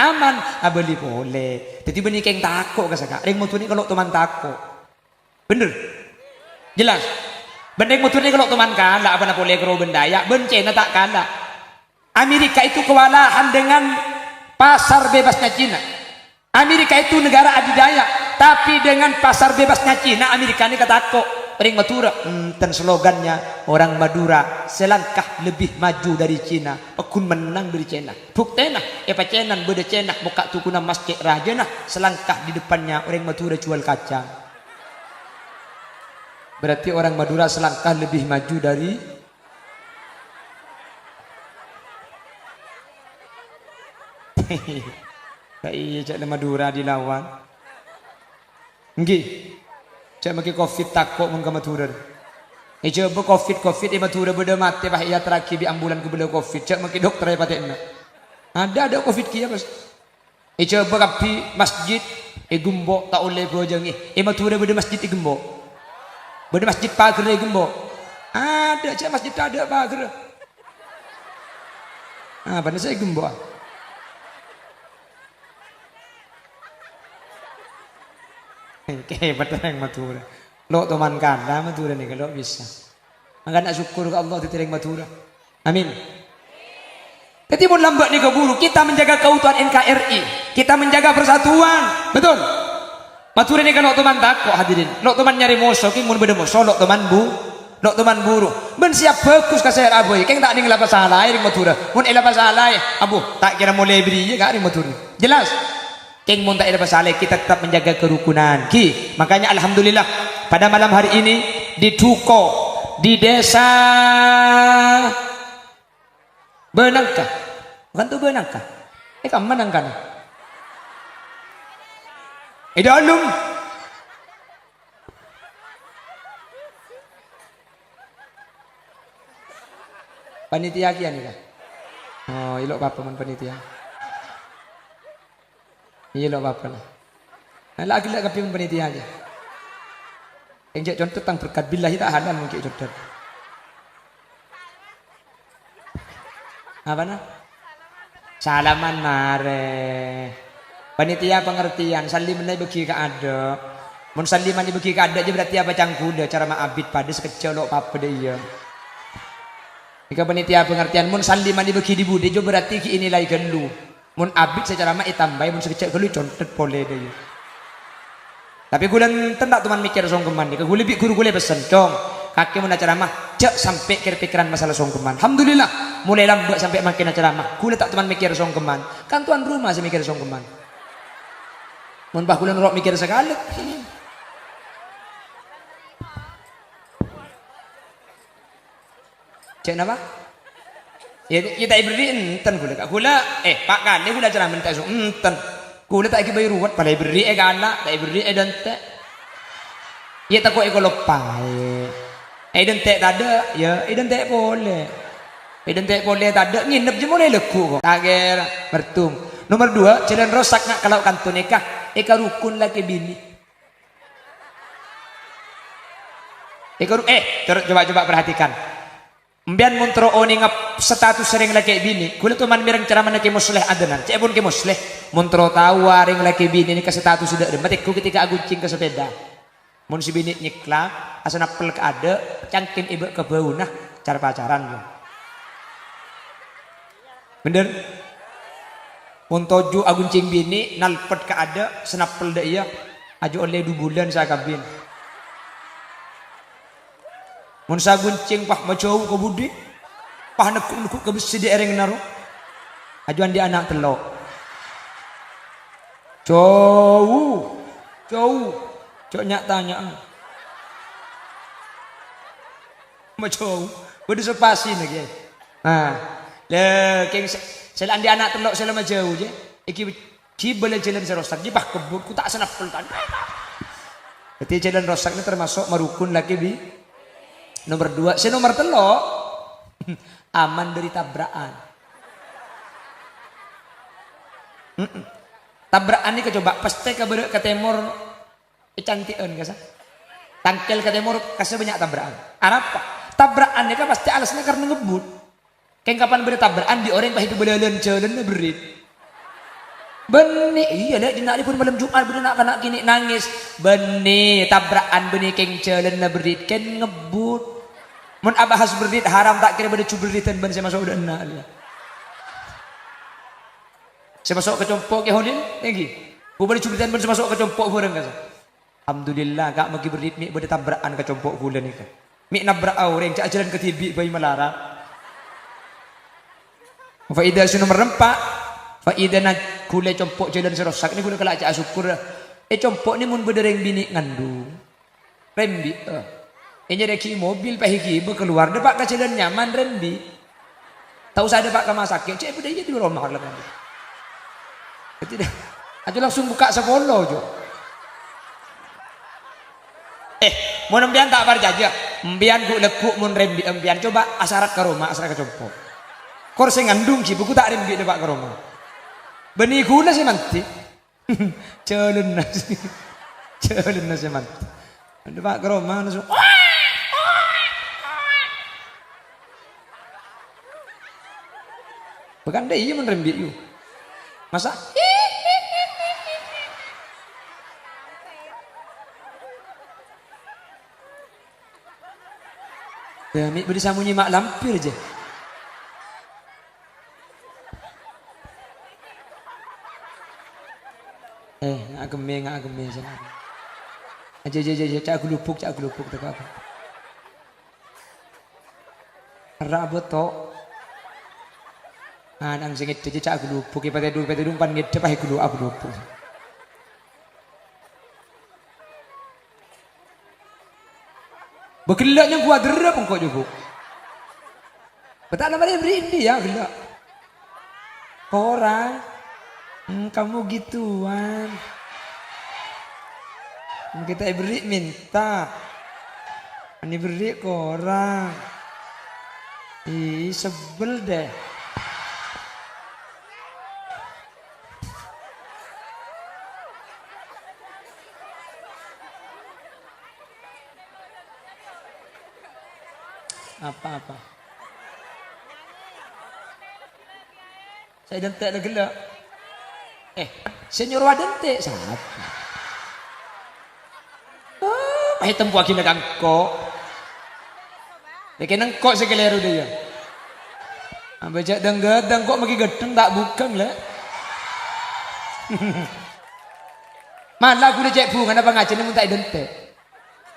abali boleh. Jadi benih keng tako kasaka. Orang Madura ini kalau teman tako, bener, jelas. Benih Madura ini kalau teman kalah, apa nak boleh kero bendaya, bencena tak kalah. Amerika itu kewalahan dengan pasar bebasnya Cina. Amerika itu negara adidaya, tapi dengan pasar bebasnya Cina, Amerika ini katako orang Madura, dan slogannya orang Madura selangkah lebih maju dari Cina, pekun menang dari Cina. Buktena, cenan beda Cina, buka tukuna masjid raja nah, selangkah di depannya orang Madura jual kacang. Berarti orang Madura selangkah lebih maju dari iya cak Madura dilawan. Nggih. Cak maki Covid takok mun ka Madura. Coba Covid Madura beda mati bah iya terakhir di ambulan ke bela Covid. Cak maki dokter ya patenna. Ada Covid kia bos. Coba kapi masjid gembok tak oleh bojangi. Madura beda masjid gembok. Beda masjid pagar gembok. Ada cak masjid ada pagar. Pada saya gembok. Hebat orang Madura. Lo teman kanda Madura nih kalau bisa. Maka nak syukur ke Allah diterima Madura. Amin. Jadi pun lambat nih keburu kita menjaga keutuhan NKRI, kita menjaga persatuan, betul. Madura nih kalau teman takut hadirin. Lo teman nyari musuh, king mun beda musuh, lo teman buru. Ben siap bagus kasih aboy. Keng tak ning lapas salah ring Madura. Mun lapas salah abu tak kira mulai beri ya gak ring Madura. Jelas. Keng mun tak ada masalah, kita tetap menjaga kerukunan. Makanya alhamdulillah pada malam hari ini di Duko, di desa Benangka. Bukan tuh Benangka. Kamu menangkan. Dalem Panitia kian nih kah? Oh, ilok apa man panitia? Ilok apa lah? Nah, lagi kapi man panitia aja. Yang contoh tentang berkat billahi tak halal mungkin contoh. Apa nah? Salaman mare. Panitia pengertian, saliman bagi ka ada. Mun saliman bagi ka ada je berarti apa cangkuda cara maabid pada sekecil lo apa dia. Jika panitia pengertian mun saliman bagi di budi jo berarti ki inilai gelu. Mun abid secara mak itambai mun sekecil gelu contet boleh dia. Tapi gulan tendak tuman mikir songkeman ni. Gule bi guru gule pesen dong. Kaki mun acara mah cek sampai kira pikiran masalah songkeman. Alhamdulillah mulai lambat sampai makin acara mah. Gule tak tuman mikir songkeman. Kan tuan rumah sih mikir songkeman. Mun bah gule nurok mikir sekali. Cek apa? Ya tak beri enten gula. Gula Pak kan gula acara minta so enten. Gula tak iki bayar ruwet pada beri gala, tak beri dente. Ya tak kok lopai. Dente tak ada, ya dente boleh. Dente boleh tak ada, nginep je boleh leku kok. Tager bertung. Nomor 2, jalan rosak nak kalau kantor nikah, rukun laki bini. Coba perhatikan. Mbian muntro oni ngap status sering laki bini. Kulit tuh man mireng cara mana ke musleh adenan. Cek pun ke musleh. Muntro tahu ring laki bini ini ke status sudah ada. Matik ku ketika aguncing ke sepeda. Mun si bini nyiklak, asana pelek ada, cangkin ibu ke bau nah cara pacaran yo. Bener? Mun toju aguncing bini nalpet ke ada, senapel dah iya. Aju oleh 2 bulan saya kabin. Mun sa guncing pah macau ke budi pah nekuk ke besi di ereng naru ajuan di anak telok cowok nyak tanya macau budi sepasi lagi le keng selan di anak telok selama jauh je iki kibel jalan serosak je pah kebut ku tak senapel kan berarti jalan rosak ini termasuk merukun lagi bi. Nomor 2, nomor 3 aman dari tabrakan. Tabrakan ini coba pasti ke timur cantian kasa. Tangkel ke timur kasih banyak tabrakan. Apa? Tabrakan ini kan pasti alasnya karena ngebut. Kayak kapan beri tabrakan di orang pahit belalan jalan berit. Benih iya deh dinali pun malam Jumat bener nak kena kini nangis. Benih tabrakan benih keng jalan berit kan ngebut. Mun abahas berdit haram tak kira pada cuberditan ban saya masuk udah enak dia. Saya masuk ke compok ke hodin, lagi. Bu pada cuberditan ban saya masuk ke compok burung kasa. Alhamdulillah kak magi berdit mi pada tabrakan ke compok bulan ni kan. Mi nabrak orang cak jalan ke tibi bayi melara. Faidah su nomor 4. Faidah nak kule compok jalan serosak ni kule kelak cak syukur. Compok ni mun bedereng bini ngandung. Rembi ini ada ki mobil pahiki keluar depak ke jalan nyaman rembi tahu saya depak ke masak cek udah iya di rumah lah kan tidak aja langsung buka sekolah jo mau nembian tak berjaja mbian ku lekuk mun rembi mbian coba asarat ke rumah asarat ke compok kor saya ngandung ki buku tak rembi depak ke rumah benih gula sih manti jalan nasi manti depak ke rumah langsung bukan deh iya menerembik yuk masa ya mik beri samunyi mak lampir aja ngak geme sana aja cak gelupuk tak apa rabot tok nang singit aja cak gelupuk ipate dulu pan ngede pah gelupuk begelaknya gua derap engkau juga betul nama dia beri ini ya gelak orang kamu gituan kita beri minta ini beri ke orang Ih, sebel deh. Apa-apa. Saya dentek lagi lah. Senyor wadente siapa? Mahit tempo lagi na kangko. Lagi nengkok sekeleru dia. Baca denggadang kok magi gedeng tak bukan lah. Malah aku udah cek bunga apa ngaji ni tak dentek.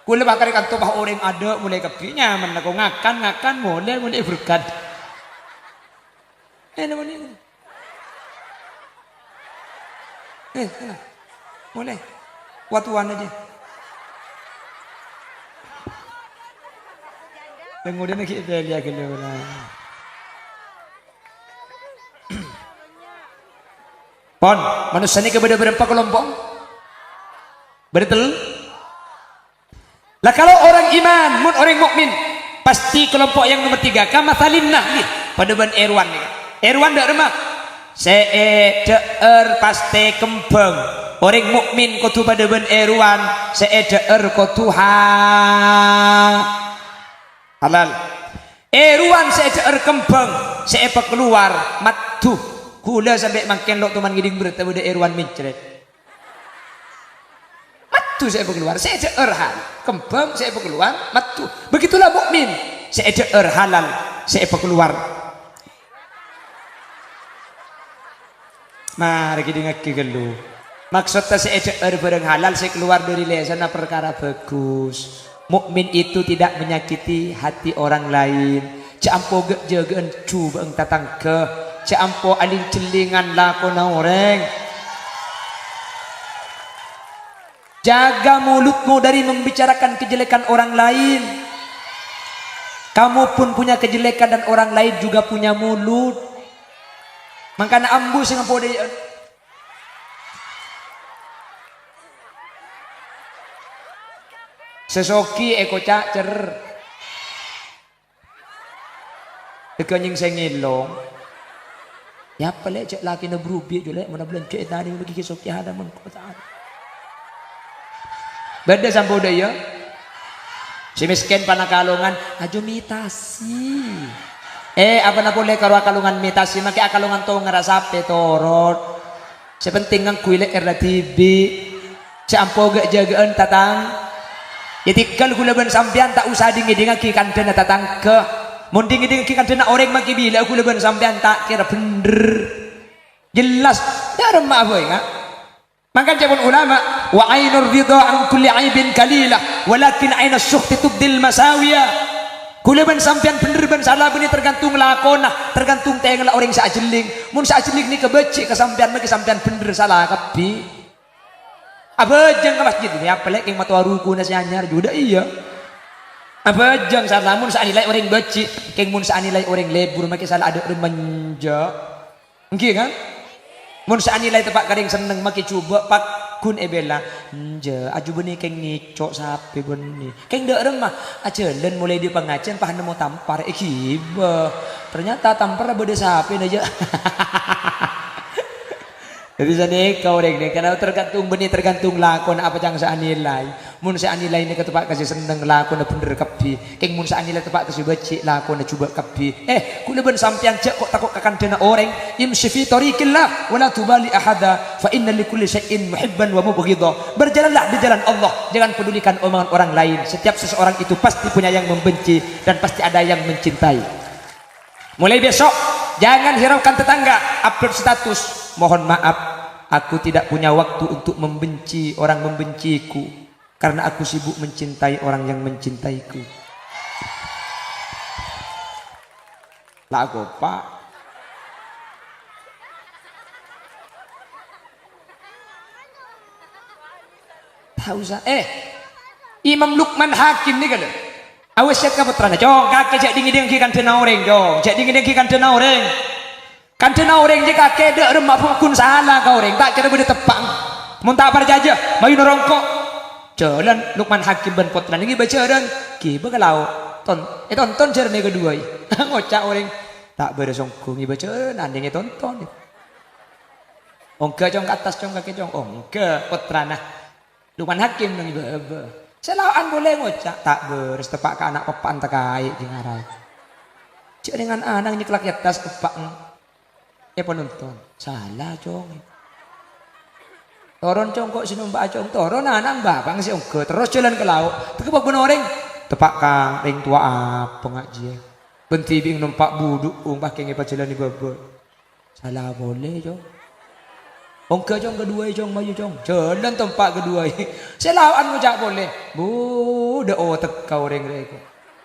Kula bakar kanto bah orang ada mulai kepi nyaman aku ngakan mulai berkat. Namun ini. Mulai. Watuan aja. Kemudian kita lihat dulu lah. Pon, manusia ini kepada berapa kelompok? Betul? Lah kalau orang iman, orang mukmin, pasti kelompok yang nomor 3. Kama salinah nih, pada ban Erwan nih. Erwan dak remak. Seeder pasti kembang. Orang mukmin kudu pada ban Erwan, seeder kudu halal. Erwan seeder kembang, seepa keluar matuh. Kula sampai makin lo teman giding bertemu de Erwan mencret. Matuh seepa keluar, seeder hal. Kembang seepa keluar matuh. Begitulah mukmin, seeder halal, seepa keluar. Mari kita ngaki gelu. Maksudnya seeder barang halal saya keluar dari lesana perkara bagus. Mukmin itu tidak menyakiti hati orang lain. Campo jagaan cu bang tatang ke. Campo aling celingan lakona orang. Jaga mulutmu dari membicarakan kejelekan orang lain. Kamu pun punya kejelekan dan orang lain juga punya mulut. Makanya ambus yang pode. Sesoki eko cacer. Dekanying sengilong. Ya pale cek laki na berubi jule mana bulan cek tadi lagi kesoki ada men kota. Beda sampo daya. Si miskin panakalungan ajo mitasi. Apa na boleh karo akalungan mitasi make akalungan to ngarasape torot. Sepenting ang kuile erna TV. Sampo gak jagaan tatang. Ya tikal kulaban sampean tak usah dingidingaki kandana tatang ke. Mun dingidingaki kandana orang maki bila kulaban sampean tak kira bener. Jelas ya remah boy enggak. Maka jawab ulama wa ainur ridha an kulli aibin kalila walakin aina syukhti tubdil masawiya. Kulaban sampean bener ban salah benih tergantung lakona, tergantung tengah orang saajeling. Mun saajeling ni kebeci kesampean maki sampean bener salah kapi. Apa jeng ke masjid ini apa lek yang matua ruku nasi anyar juga iya. Apa jeng salah mun saanilai orang beci, keng mun saanilai orang lebur maki salah ada remanja. Engki kan? Mun saanilai tepak kadang seneng maki coba pak kun ebela. Nje aju benih keng ngicok sapi benih. Keng dek remah ajelen mulai di pengajian pahan mau tampar kiba. Ternyata tampar beda sapi aja. Jadi sana kau orang ni karena tergantung benih tergantung lakon apa yang saya nilai. Mun saya nilai ni ketepak kasih seneng lakon bener kapi. Keng mun saya nilai tepak kasih becik lakon coba kapi. Kula ben sampean cek kok takut akan dena orang. Imshi fi tariqillah wala tubali ahada fa inna likulli syai'in muhibban wa mubghidha. Berjalanlah di jalan Allah, jangan pedulikan omongan orang lain. Setiap seseorang itu pasti punya yang membenci dan pasti ada yang mencintai. Mulai besok jangan hiraukan tetangga, upload status. Mohon maaf, aku tidak punya waktu untuk membenci orang membenciku karena aku sibuk mencintai orang yang mencintaiku. Lah aku pak. Tahu sah? Imam Luqman Hakim ni kan? Awas siap keputrana. Jom kakek cek dingin kan dena orang jom. Cek dingin kan dena orang. Kan dena orang je kakek dek remak pukun salah kau orang. Tak kira boleh tepang. Mun tak parjajah, mayu norongkok. Jalan Luqman Hakim ben putrana ini baca dan kiba kalau tonton jernih kedua ngocak orang tak beresongkung baca nandingnya tonton ongke cong ke atas cong kaki cong ongke putrana Lukman Hakim nang ibu selawaan boleh ngocak tak beres tepak ke anak pepan terkait di ngarai cek dengan anak nyeklak di atas pepak penonton salah cong toron cong kok sinumba cong toron anak babang si ongke terus jalan ke laut terkebak benoreng tepak kang ring tua apa ngaji benti bing numpak buduk pakai ngepat jalan di bebe salah boleh cong ongke cong kedua cong maju cong jalan tempat kedua selawaan ngocak boleh budak tekau reng reko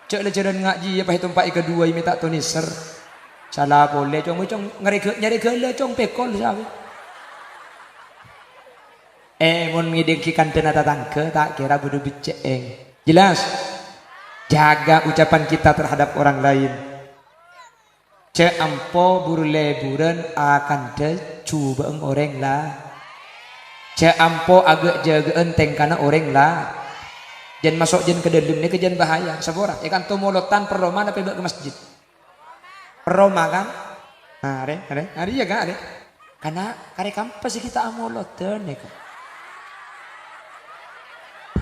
cek le jalan ngaji apa tempat kedua minta toniser salah boleh cong nyari gele cong pekol sawi mun ngidengkikan tenata tangke tak kira bodoh biceng jelas jaga ucapan kita terhadap orang lain cek ampo buru leburan akan coba orang lah cek ampo agak jaga enteng karena orang lah jangan masuk jen ke dalam ini kejan bahaya sabora ikan tumolotan perroma tapi ke masjid perroma kan hari ya kan karena kare kampas kita amolotan ya kan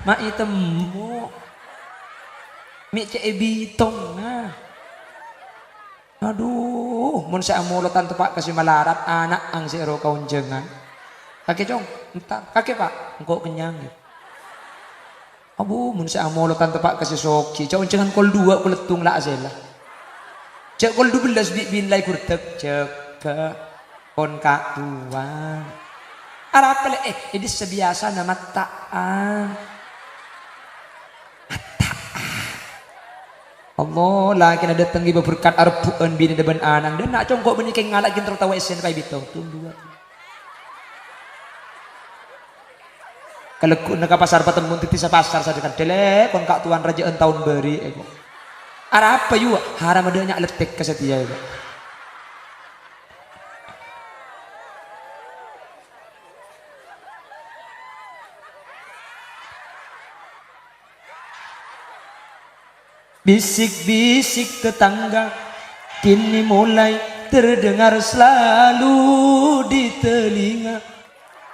mak itemu mi cek bitong nah aduh mun saya amolotan tepak kasih malarat anak ang zero kaunjengan kakek cong entar kakek pak engkau kenyang ya abu mun saya amolotan tepak kasih soki cong jangan kol 2 kuletung lah azela cek kol 12 bin lai kurtek cek ke kon kak tuan arap pele ini sebiasa nama ta'an Allah lagi ada datang ibu berkat arpuan bini depan anang dan nak congkok menikah ngalakin tertawa esen pai bitong tunggu kalau nak pasar patemu titi pasar saja kan dele kon kak tuan rajaan tahun beri ego ara apa yu haram adanya letek kesetia ego bisik-bisik tetangga kini mulai terdengar selalu di telinga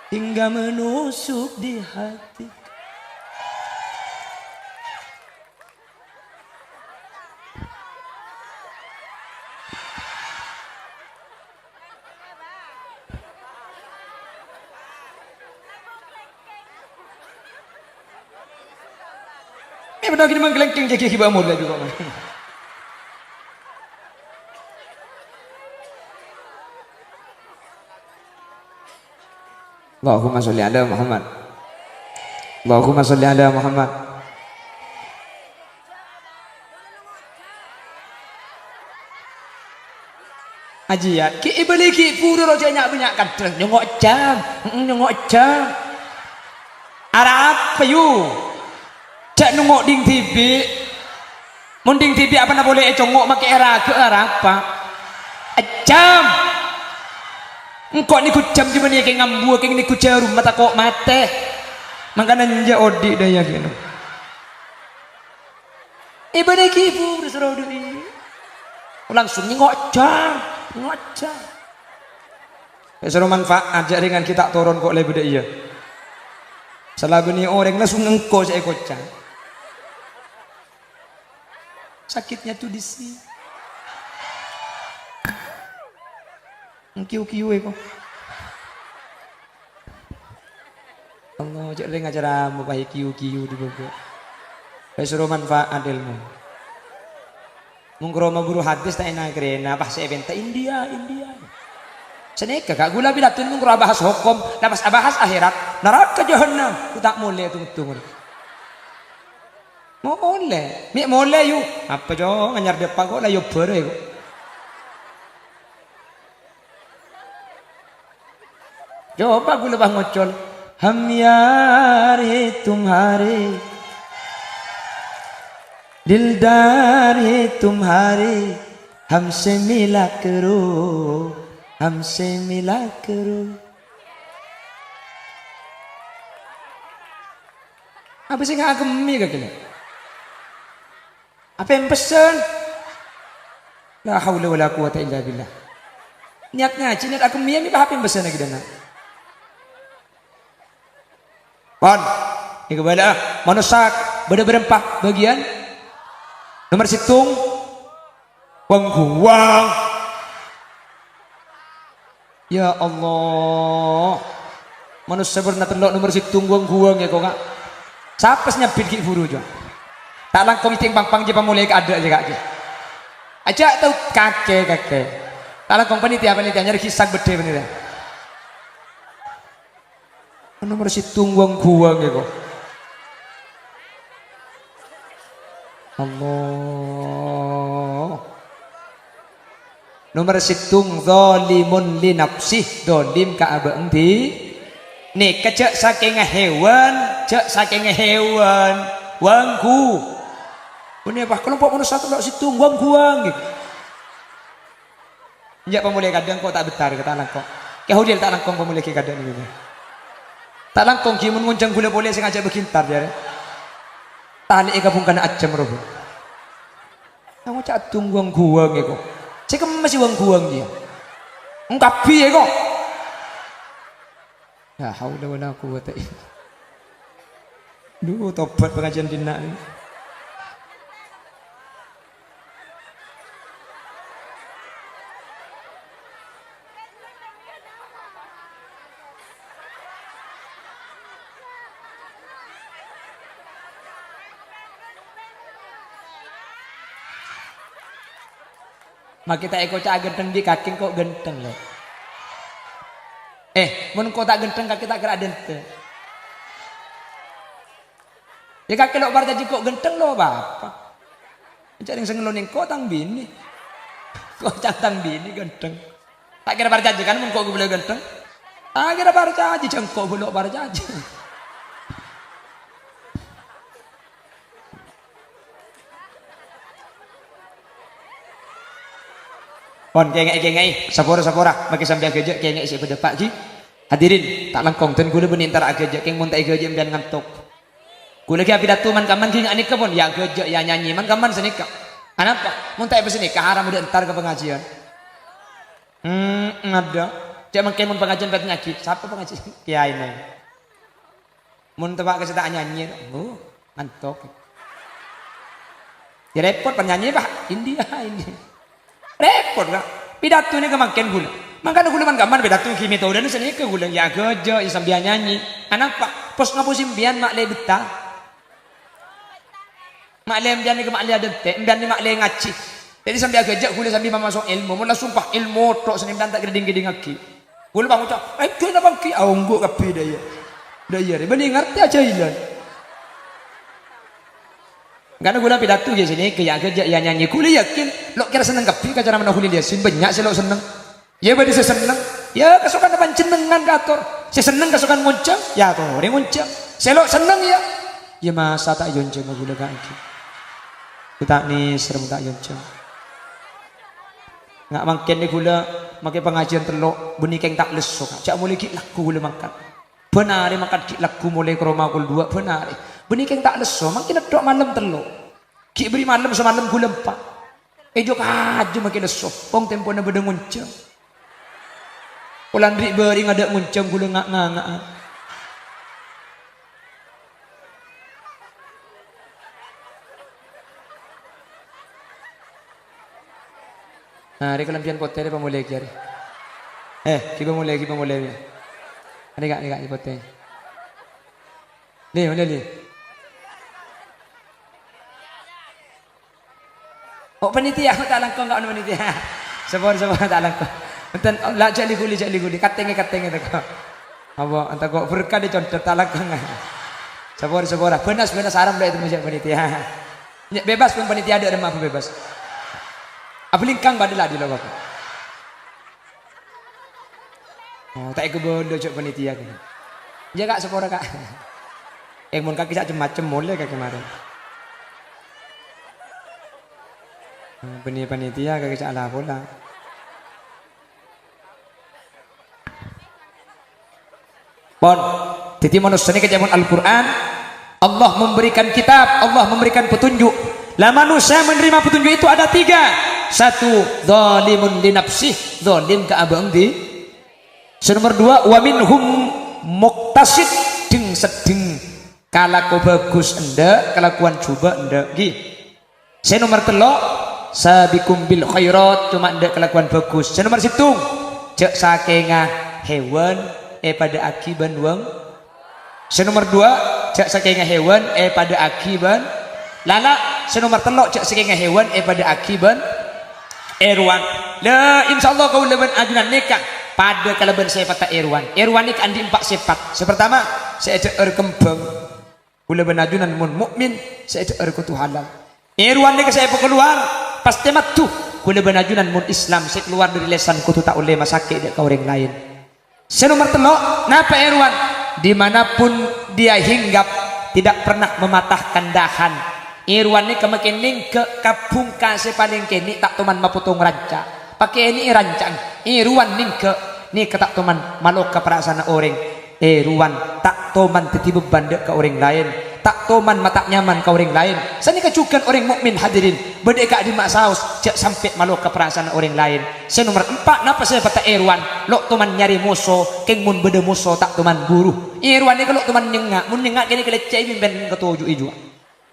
hingga menusuk di hati. Benar gini menggelengking jadi kiba mula juga. Allahumma sholli ala Muhammad. Allahumma sholli ala Muhammad. Aji ya, ki ibeli ki puru roja nyak banyak kadang nyongok jam. Arab payu. Cak nungok ding TV, mending TV apa nak boleh congok makai era ke apa? Jam, engkau ni kucam cuma ni kayak ngambu, kayak ni kucarum mata kok mate, makanan je odi daya gitu. Ibadah kipu berseru diri, langsung nyengok jam. Seru manfaat jaringan kita turun kok lebih iya. Salah beni orang langsung engkau saya kocang. Sakitnya tuh di sini. Kiu-kiu kok. Allah jadi ngajar mau pakai kiu-kiu di bawah. Suruh manfaat ilmu. Mungkroma buru hadis tak enak kerena apa saya benta India. Seneka kak gula bilatun mungkro bahas hukum, lepas bahas akhirat, neraka jahannam. Ku tak boleh tunggu. Boleh, mi boleh yuk. Apa jo nganyar depan kok lah yuk bere kok. Coba gula bah ngocol. Ham yaar hai tumhare, dildar hai tumhare, हमसे मिला करो, हमसे मिला करो. Apa sih ngagemi kagini? Apa yang pesen? La haula wala quwata illa billah. Niat ngaji, niat aku miyam ni apa yang pesen lagi dana. Pon, ini kepada manusia berempat bagian. Nomor situng, wang guang. Ya Allah, manusia pernah telok nomor situng wang guang ya kok nggak? Siapa nyapit ki buru juga? Tak langkong iting pang je pamulai ada aja kak je. Aja tahu kakek. Tak langkong panitia nyari kisah bede panitia. Nomor situng wang guang ya kok. Allah. Nomor situng zalimun li nafsih, dolim ka abang di. Nih kecek saking hewan, wangku. Ini apa? Kelompok manusia tu situng wang gitu. Njak pemulai kadang kau tak betar kata langkong. Kehudil tak langkong pemulai kadang ini. Tak langkong kimun nguncang gula boleh sengaja berkintar dia. Tali eka pun kena acam robo. Kamu cak tunggu guang eko. Saya kan masih guang dia. Engkap piye kok? Ya haula wala quwata illa. Duh tobat pengajian dina ini. Mak kita eko cak genteng di kaki kok genteng loh. Mun kau tak genteng kaki tak kira dente. Ya kaki lo bar jadi kok genteng lo bapak. Mencari sengeloning kau tang bini. Kau tang bini genteng. Tak kira bar jadi kan mun kau boleh genteng. Tak kira bar jadi cengkok boleh bar jadi. Pon kengek sapora bagi sampai kerja kengek si pada pak ji hadirin tak langkong ten gula benintar kerja keng mun tak kerja dan ngantuk gula ki pidato man kaman ki ngani pon ya kerja ya nyanyi man kaman senika anapa mun tak besenika haram udah entar ke pengajian ada cak mangke mun pengajian bet ngaji siapa pengaji kiai nang mun tebak ke tak nyanyi ngantuk ya repot penyanyi pak India repot kan pidato ini kemakin gula makanya gula man gaman pidato kimi tahu dan seni ke gula ya kerja ya sambil nyanyi anak pak pos ngapusim bian mak le betah mak le bian ni ke mak le ada teh bian ni mak le ngaci jadi sambil kerja gula sambil masuk ilmu mula sumpah ilmu tok seni dan tak geding aki gula bang ucap kena bang ki aunggu kapi daya bening ngerti aja ilan. Karena gula pidato di sini kerja ya nyanyi gula yakin lo kira seneng kapi cara mana gula yasin banyak sih lo seneng ya berarti saya seneng ya kesukaan depan cendengan kator saya seneng kesukaan nguncang ya tuh orang nguncang saya lo seneng ya masa tak yonceng gula kaki kita nih serem tak yonceng nggak makin nih gula makai pengajian telok benikeng tak lesu cak mulai ki laku gula makan benar makan ki laku mulai ke rumah gula dua benar benikeng tak lesu makin dok malam telok ki beri malam semalam gula empat jok aja makin lesu pong tempo na beda nguncang ulan beri ngada nguncang gula ngak nah, hari kelampian pote ada pemulai kiari. Kita mulai. Ada kak di pote. Nih, mana ni? Oh panitia aku tak langkong kau panitia. Sabar tak langkong. Enten lah cak liguli katenge tak kau. Apa anta kau berkah di contoh tak langkong. Sabar benas haram dah itu macam panitia. Bebas pun panitia ada apa bebas. Apa lingkang badalah di lo bapak. Oh tak ikut bodoh cok panitia kan. Ya kak sepora kak. Mun kaki sak macam mulai kak kemarin. Benih panitia kaki sak lah pula. Pon, titi manusia ini kejaman Al-Quran. Allah memberikan kitab, Allah memberikan petunjuk. Lah manusia menerima petunjuk itu ada 3. 1, zalimun li nafsih, zalim ke abang di. Nomor 2, wa minhum muqtasid, ding sedeng kalaku bagus enda, kelakuan coba enda. Gi. Nomor 3, sabikum bil khairat, cuma enda kelakuan bagus. Nomor 7, cek sakenga hewan pada akiban wong. Nomor 2, cek sakenga hewan pada akiban lala. Nomor 3, cek sakenga hewan pada akiban erwan. La insyaallah kau leban ajunan nikah pada kalaban saya patah erwan. Erwan ini andi 4 sifat. Pertama, saya cek kembang. Kulaban ajunan mun mukmin, saya cek kutu halal. Erwan ini saya keluar pasti matu. Kulaban ajunan mun Islam, saya keluar dari lesan kutu tak oleh masake dia ke orang lain. Nomor 3, napa erwan? Dimanapun dia hinggap tidak pernah mematahkan dahan. Irwan ni kemakining ke kapung kasih paling kini tak teman maputong ranca. Pakai ini rancang. Irwan ning ke ni ketak teman malok ke perasaan orang. Irwan tak teman tiba bandek ke orang lain. Tak teman mata nyaman ke orang lain. Sani kecukan orang mukmin hadirin. Berdeka di mak saus cak sampai malok ke perasaan orang lain. Nomor 4, napa saya kata Irwan? Lok teman nyari musuh, keng mun beda musuh tak teman buru. Irwan ni kalau teman nyengak, mun nyengak kini kelecai bimbang ketujuh iju.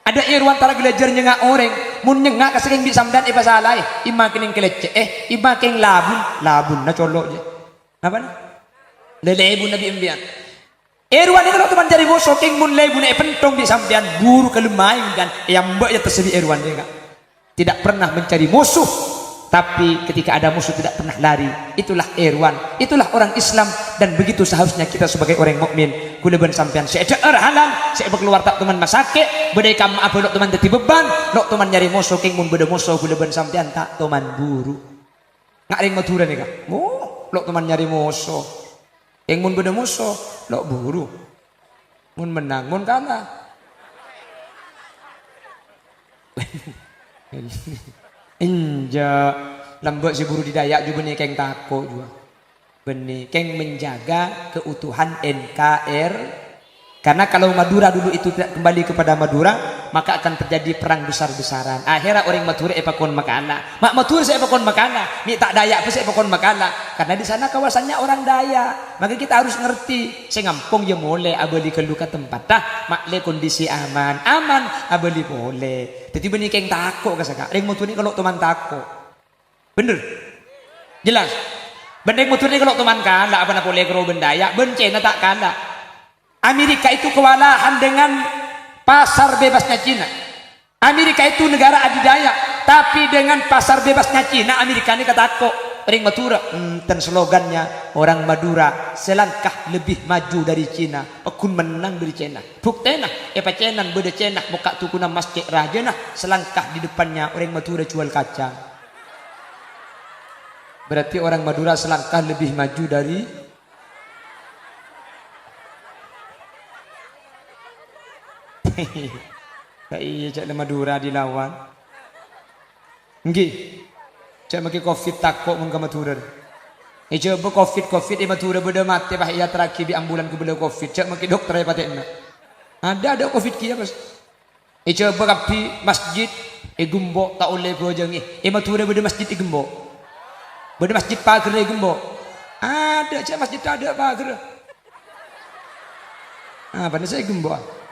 Ada Irwan tara gelajar nyengak orang, mun nyengak kasing bisa samdan ipa salai, ima kini kelecai, ima keng labun na colok je. Apa ni? Lelebun nabi imbian. Irwan ni kalau teman cari musuh, keng mun lebun pentong di sampean buru kelemain dan yang mbak ya tersebi Irwan dia. Tidak pernah mencari musuh, tapi ketika ada musuh tidak pernah lari. Itulah Irwan, itulah orang Islam, dan begitu seharusnya kita sebagai orang mukmin. Kuleban sampean saya halal, saya keluar tak teman masake, bedai kam apa lok teman teti beban, lok teman nyari musuh keng mun beda musuh kuleban sampean tak teman buru. Ngak ring maturan ni ka? Lok teman nyari musuh. Keng mun beda musuh, lok buru. Mun menang, mun kalah. Inja lambak si buru di Dayak juga nih keng tako juga benih keng menjaga keutuhan NKRI, karena kalau Madura dulu itu tidak kembali kepada Madura maka akan terjadi perang besar-besaran. Akhirnya orang Madura epakon makana, mak Madura saya epakon makana, ni tak Dayak apa saya epakon makana, karena di sana kawasannya orang Dayak. Maka kita harus ngerti, saya ngampung ya boleh abali kelu ke tempat dah makle kondisi aman abali boleh. Jadi benih keng tako kasaka orang Madura ni kalau teman tako bener jelas. Bendeng motor ni kalau teman kalah apa nak boleh kero bendaya bencana tak kalah. Amerika itu kewalahan dengan pasar bebasnya Cina. Amerika itu negara adidaya, tapi dengan pasar bebasnya Cina Amerika ni kata kok ring Madura dan slogannya orang Madura selangkah lebih maju dari Cina, pekun menang dari Cina. Buktena cenan beda Cina buka tukuna masjid raja nah selangkah di depannya orang Madura jual kacang. Berarti orang Madura selangkah lebih maju dari iya cak Madura dilawan. Nggih. Cak maki Covid takok mun ka Madura. Coba Covid Madura beda mati bah iya terakhir di ambulan ke beda Covid. Cak maki dokter ya patekna. Ada Covid kia pas. Coba kapi masjid gembok tak oleh bojangi. Madura beda masjid gembok. Beda masjid pagar gembok. Ada cak masjid ada pagar. Pada saya gembok.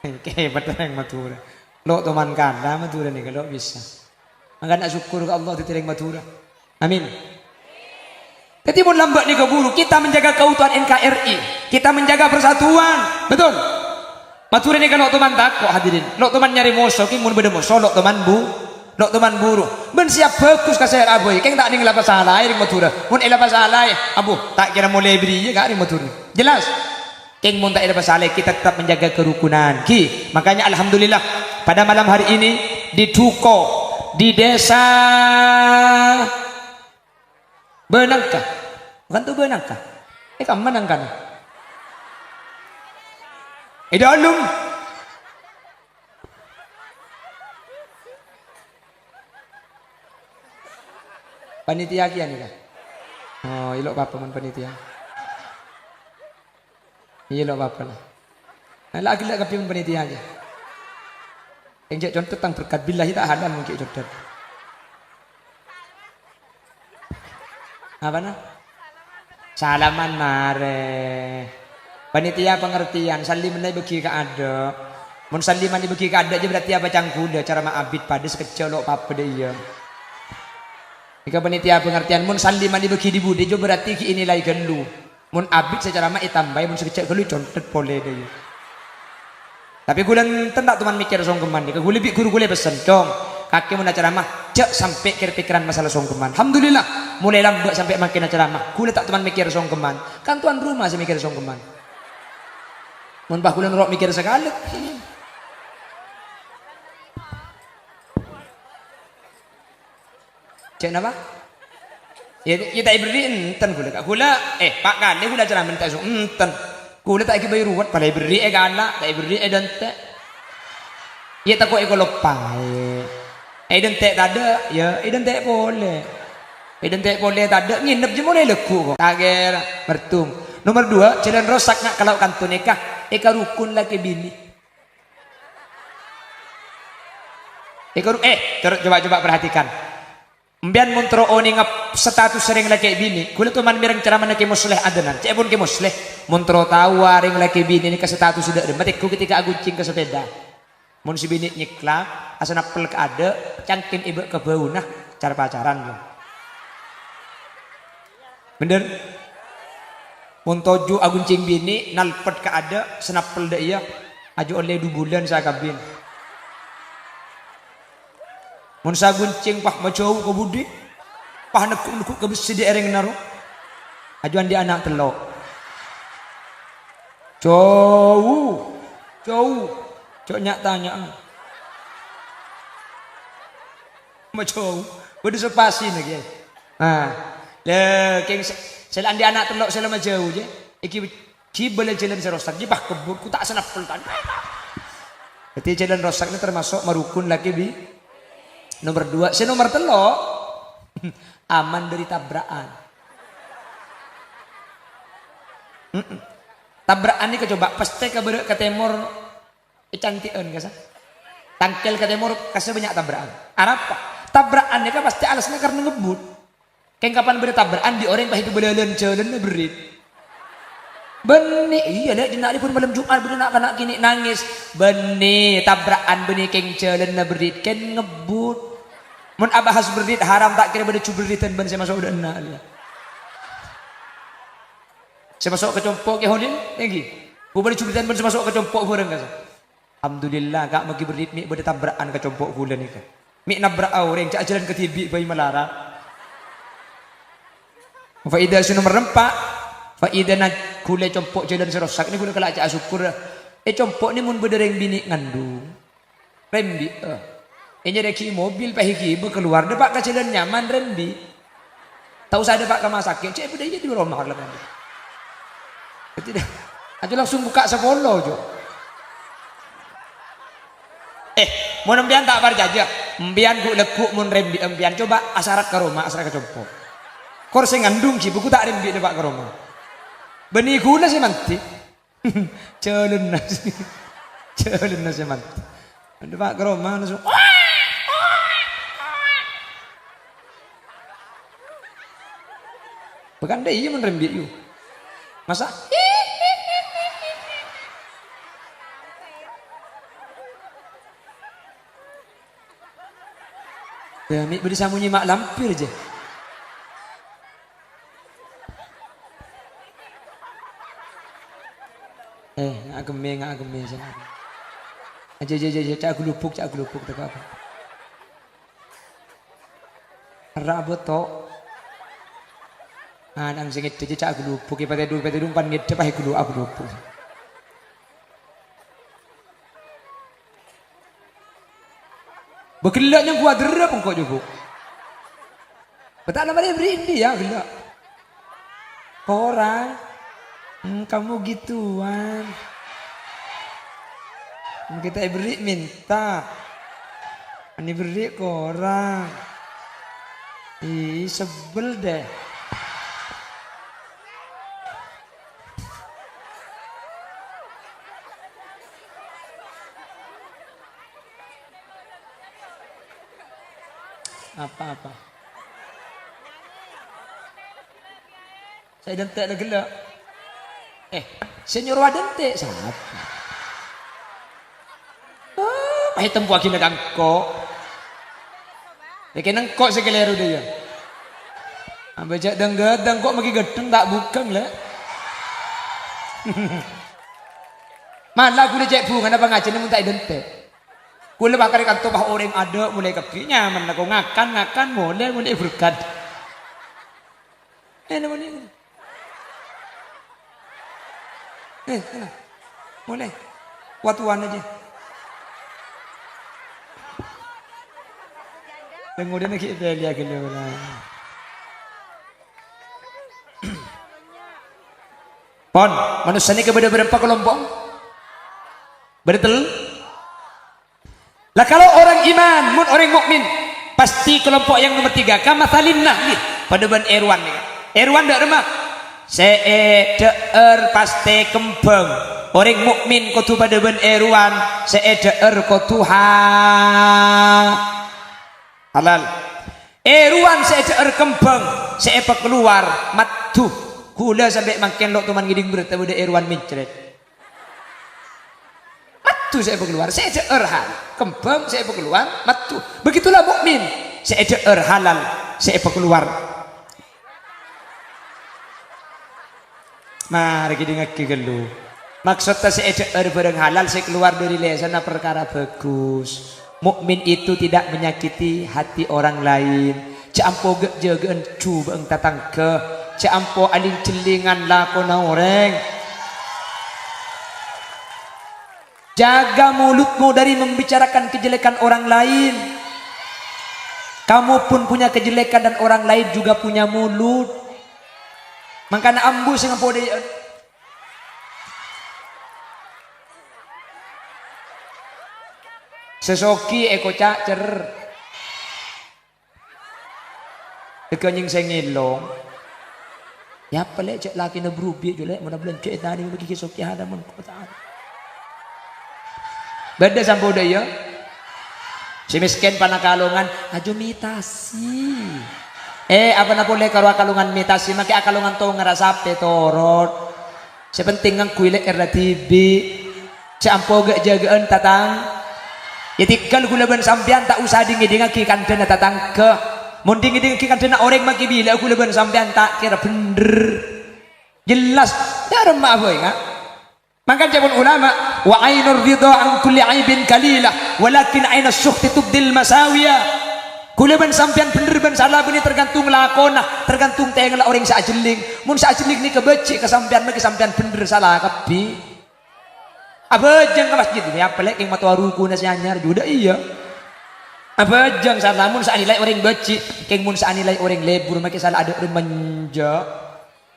Hebat yang Madura. Lo teman kanda Madura nih kalau bisa. Maka nak syukur ke Allah ditereng Madura. Amin. Jadi mun lambat nih keburu kita menjaga keutuhan NKRI, kita menjaga persatuan, betul. Madura nih kalau teman takut hadirin. Lo teman nyari musuh, king mun beda musuh, lo teman buru. Ben siap bagus kasih aboy. Keng tak ning lapas salah ring Madura. Mun lapas salah abu tak kira mulai beri ya ring Madura. Jelas. Keng mun tak ada masalah kita tetap menjaga kerukunan. Makanya alhamdulillah pada malam hari ini di Duko di desa Benangkah. Bukan tuh Benangkah. Kamu menangkan. Dalam panitia kian nih kah? Oh, ilok apa panitia? Iya lo apa lah. Nah, lagi lah kaping panitia aja. Yang cek contoh tentang berkat billahi tak hadam mungkin contoh. Apa nah? Salaman mare. Panitia pengertian, saliman bagi ka ada. Mun saliman bagi ka ada je berarti apa cangkuda cara maabit pada sekecil lo apa dia. Jika panitia pengertian mun saliman bagi di budi jo berarti ki ini lagi gelu. Mun abit secara ma itambah mun sekecil gelu contet boleh dia. Tapi gulan tendak teman mikir songkeman dia. Gule bi guru gule pesen dong. Kaki mun ceramah cek sampai kira pikiran masalah songkeman. Alhamdulillah mulai lambat sampai makin ceramah. Gule tak teman mikir songkeman. Kan tuan rumah saya mikir songkeman. Mun bah gule nurok mikir sekali. Cek napa? Ya tak beri enten gule. Gula Pak Kade gula ceramah minta enten. Gula tak beri ruwet pada beri gala, tak beri dente. Ya tak kok lepai. Dente tak ada, ya dente boleh. Dente boleh tak ada, nginep je boleh leku kok. Tager mertum. Nomor 2, jalan rosak nak kalau kantor nikah, rukun lagi bini. Coba perhatikan. Mbian montro oni ngap status sering laki bini. Kulit tuh man mireng ceramah laki musleh adenan. Cek pun ke musleh. Montro tawa ring laki bini ini ke status sudah ada. Matik ku ketika aguncing ke sepeda. Mun si bini nyiklak, asana pelek ada, cangkin ibu ke bau nah cara pacaran yo. Bener? Mun toju aguncing bini nalpet ke ada, senapel dek iya. Aju oleh 2 bulan saya kabin. Mun sa guncing pah majauh ke budi, pah nekuk ke besi di ereng naro, ajuan di anak telok. Jauh, cok nyak tanya, majauh, budi sepasi lagi. Nah, le, keng selan di anak telok selama jauh je, iki cibel jalan serosak, je pah kebut, ku tak senapel kan. Jadi jalan rosak ini termasuk merukun lagi bi. Nomor 2, nomor 3 aman dari tabrakan. Tabrakan ini coba pasti ke timur cantian kasa. Tangkel ke timur kasih banyak tabrakan. Apa? Tabrakan ini kan pasti alasnya karena ngebut. Kayak kapan bertabrakan di orang pahit belalan jalan berit. Beni iya dek dinari pun malam Jumat bener nak kena kini nangis. Beni tabrakan beni keng jalan berit kan ngebut. Mun abahas berdit haram tak kira pada cuberitan ban saya masuk udah enak dia. Saya masuk ke compok ya hodin lagi. Ku pada cuberitan ban saya masuk ke compok orang kasa. Alhamdulillah gak magi berdit mi pada tabrakan ke compok bulan ni kan. Mi nabrak orang cak jalan ke tibi bayi melara. Faidah nomor 4. Faidah nak kule compok jalan serosak ni kule kelak cak syukur. Compok ni mun bedereng bini ngandung. Rembi ini reki mobil pahiki keluar depak ke jalan nyaman rembi. Tahu saya depak ke masakin, cek budaya di rumah lah kan. Tidak, aja langsung buka sepolo jo. Mau nembian tak bar jajak, embian ku lekuk mun rembi embian coba asarat ke rumah asarat ke compok. Kor sing ngandung sih buku tak rembi depak ke rumah. Benih gula sih manti, celun nasi manti. Depak ke rumah langsung. Bukan deh iya menerembik yuk. Masa? Ya, mik beri samunyi mak lampir je. Ngak gemeh sana. Aja cak aku lupuk tak apa. Rabot tok. Nang sing ngede cak aku lupuk pate dumpan ngede pah aku lupuk. Begelaknya gua derap engkau juga. Betul nama dia beri ini ya gelak. Orang, kamu gituan. Kita beri minta, ini beri ke orang. Ih sebel deh. Apa-apa. Saya dentek lagi lah. Senyor wadente siapa? Ay tempo aki nagangko. Deke nangko sa kalero dia. Ang baca danggadang kok magi gedeng tak bukang lah. Malah kula cek bunga apa ngajen mun tak dente. Kula bakar kanto bah orang ada mulai kepi nyaman aku ngakan mulai berkat. Namanya. Mulai. Watuan aja. Kemudian kita lihat dulu lah. Pon, manusia ini kepada berapa kelompok? Betul? Lah kalau orang iman, orang mukmin, pasti kelompok yang nomor 3. Kamathalin nahlil pada ban Erwan ni. Erwan dak remah. Seeder pasti kembang. Orang mukmin kotu pada ban Erwan, seeder kotu halal. Erwan seeder kembang, seepa keluar matuh. Kula sampai makin lok teman giding bertemu de Erwan micret. Matu seepa keluar, seeder hal. Kembang seepa keluar, matu. Begitulah mukmin, seeder halal, seepa keluar. Mari kita ngaki gelu. Maksudnya seeder bareng halal, saya keluar dari lesana perkara bagus. Mukmin itu tidak menyakiti hati orang lain. Campo jagaan cuba eng tatangke. Campo aling celingan lakona orang. Jaga mulutmu dari membicarakan kejelekan orang lain. Kamu pun punya kejelekan dan orang lain juga punya mulut. Makanya ambu sing ampo de sesoki eko cacer dekanying sengilong ya pelek cek laki na berubi julek mana bulan cek tadi bagi kesoki ada mun kota beda sampo daya si miskin panakalungan ajo mitasi apa na boleh karo akalungan mitasi maki akalungan to ngarasape torot sepenting ang kuilek erda tibi campo gak jagaan tatang ya tikal gula ban sampean tak usah dingidingaki kandana tatangke mun dingidingaki kandana orang maki bila gula ban sampean tak kira bener jelas ya remah boy ngak maka jabun ulama wa ainur ridha an kulli aibin kalila walakin ainas syukhti tubdil masawiya gula ban sampean bener ban salah bini tergantung lakona tergantung tengah orang saajeling mun saajeling ni kebeci kesampean maki sampean bener salah kapi abajang ke masjid ini apalagi yang matu ruku nasi anyar juga iya abajang salah mun saanilai orang baci keng mun saanilai orang lebur maki salah ada orang manja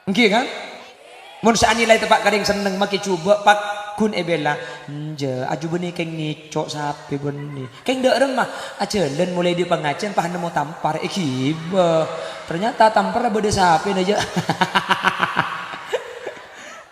engki kan mun saanilai tepak kadang seneng maki coba pak kun ebela nja aju benih keng ngicok sapi benih keng dak remah ajeun mulai di pengajian pahan mau tampar kiba ternyata tampar beda sapi aja.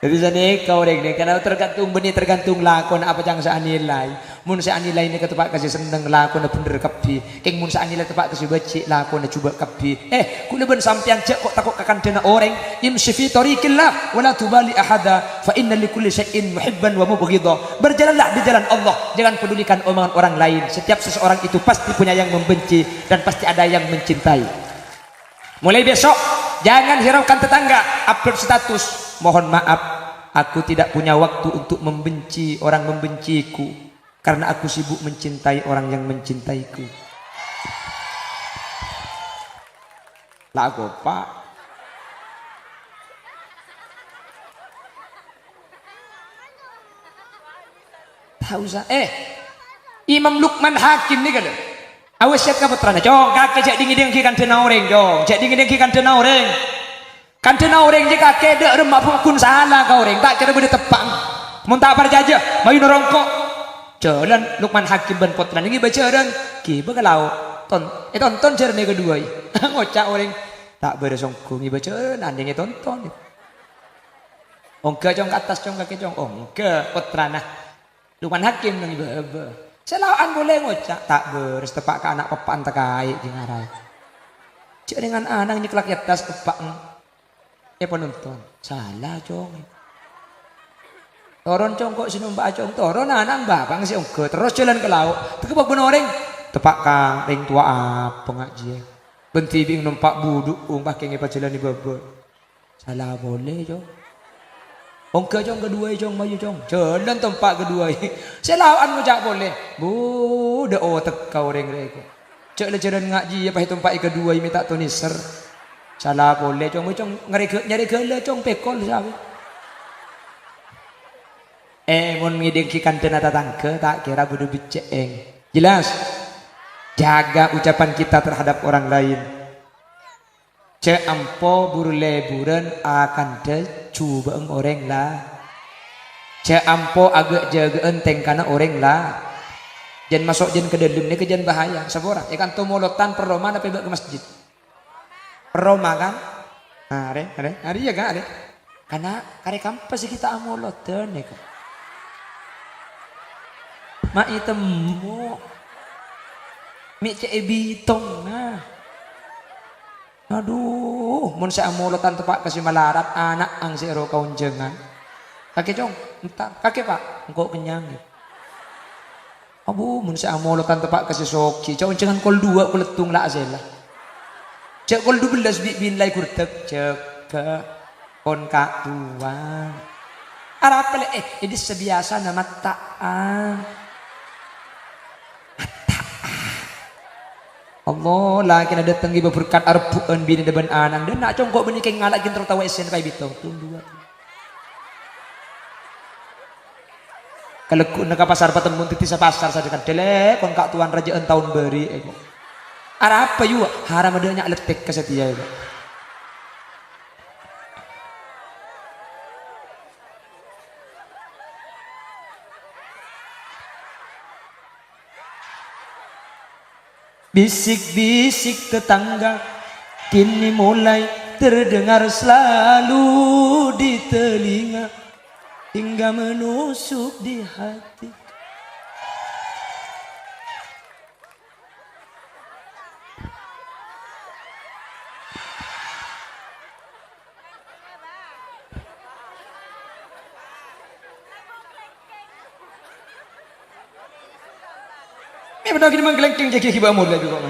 Jadi sana kau orang ni karena tergantung benih tergantung lakon apa yang saya nilai. Mun saya nilai ni ketepak kasih seneng lakon bener kapi. Keng mun saya nilai tepak kasih baci lakon coba kapi. Kula ben sampean cek kok takut kakan dena orang imshi fi tariqillah wala tubali ahada fa inna likulli syai'in muhibban wa mubghidha. Berjalanlah di jalan Allah, jangan pedulikan omongan orang lain. Setiap seseorang itu pasti punya yang membenci dan pasti ada yang mencintai. Mulai besok jangan hiraukan tetangga, upload status. Mohon maaf, aku tidak punya waktu untuk membenci orang membenciku karena aku sibuk mencintai orang yang mencintaiku. Lah aku pak. Tahu sah? Imam Luqman Hakim ni kan? Awas siap kaputrana. Jong kakek cak dingin kan tena orang jong. Cak dingin kan tena orang. Kan tena orang je kakek dak remak pun salah kau orang. Tak kira boleh tepang. Mun tak parjajah, main rongkok. Jalan Luqman Hakim ben putrana ni baca orang. Ki bagalau tonton cerne kedua. Ngocak orang. Tak beresongku ni baca nanding tonton. Ongke jong ke atas jong kaki jong. Ongke putrana. Luqman Hakim nang iba. Selawaan boleh ngocak tak beres tepak ke anak pepan terkait di ngarai. Cik dengan anak nyeklak atas pepak. Ya penonton. Salah cong. Toron cong kok sinumpak cong. Toron anak mbak si ongke. Terus jalan ke laut. Tekebak bener orang. Tepak kang ring tua apa ngaji. Benti bing numpak buduk. Pakai ngepa jalan di bebel. Salah boleh cong. Ongke cong kedua cong maju cong. Jalan tempat kedua. Selawaan ngocak boleh. Budak tekau orang mereka. Cek jalan ngaji apa itu tempat kedua ini tak tuniser. Salah boleh cong nyari gele cong pekol sawi. Mun ngidengkikan tenata tangke tak kira kudu biceng. Jelas. Jaga ucapan kita terhadap orang lain. Cek ampo buru leburan akan coba orang lah. Cek ampo agak jaga enteng karena orang lah. Jangan masuk jen ke dalam ni kejan bahaya. Sabora, ikan tomolotan perroma apa ke masjid. Perroma kan? Hari ya kan? Karena kare kampus kita amolotan ni kan. Mak itemu, mi cek bitong nah. Aduh, mun saya amolotan tepak kasih malarat anak ang si ero kaunjengan. Kakek cong, entar kakek pak, engkau kenyang. Abu, mun saya amolotan tepak kasih soki, kaunjengan kol 2 kuletung lah azela. Cek kol 12 bilai kurtek cek ke kon kak tuan. Arap pala ini sebiasa nama taan. Allah lah kena datang ibu berkat arpuan bini depan anak dan nak congkok benih keng ngalak kita tertawa esen pai bitong tunggu. Kalau ku nak pasar patembun titi sa pasar saja kan delek kon kak tuan rajaan tahun beri ego. Ara apa yu haram adanya letek kesetia ego. Bisik-bisik tetangga kini mulai terdengar selalu di telinga hingga menusuk di hati. Benar kini menggelengking jadi hibah mula juga.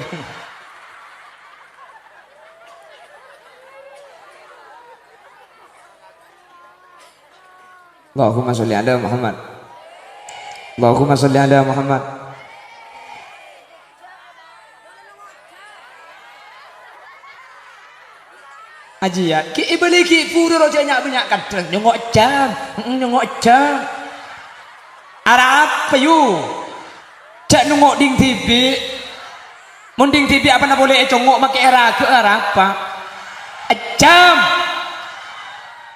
Allahumma sholli ala Muhammad. Allahumma sholli ala Muhammad. Aji ya, ki ibeli ki puru roja nyak banyak kadang nyongok jam. Arab payu. Cak nungok ding TV, mending TV apa nak boleh congok make era ke apa? Jam,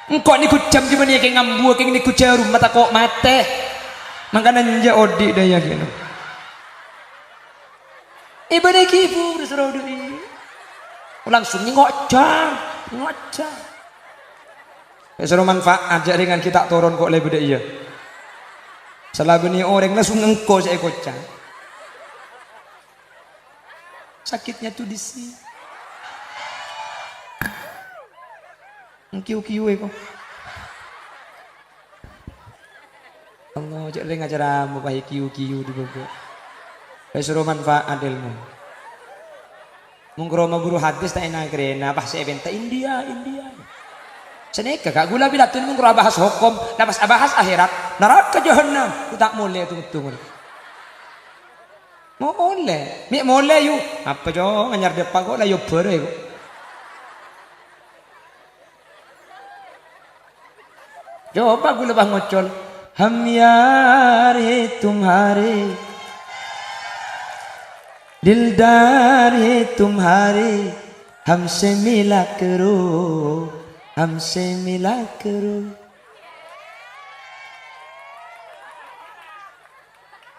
engkau ni jam di mana yang ngambu, yang ni jarum mata kok mate, makanya nja odi daya kena. Ibadah kipu berseru duri, langsung ngok jam. Seru manfaat jaringan kita turun kok lebih dah iya. Selalu ni orang langsung engkau saya kocak. Sakitnya tuh di sini. Kiu-kiu kok. Allah cek leng acaramu pakai kiu-kiu di bawah. Suruh manfaat ilmu. Mungkroma guru hadis tak enak kerena pas event India. Seneka kak gula bilatun mungkro bahas hukum, lepas bahas akhirat, neraka jahannam. Ku tak mulai tunggu. Mau oleh, mi mulai yuk. Apa jo nganyar depan kok lah yuk bere kok. Coba gue lebah ngocol. Ham yare tumhare, dildar hai tumhare, हमसे मिला करो.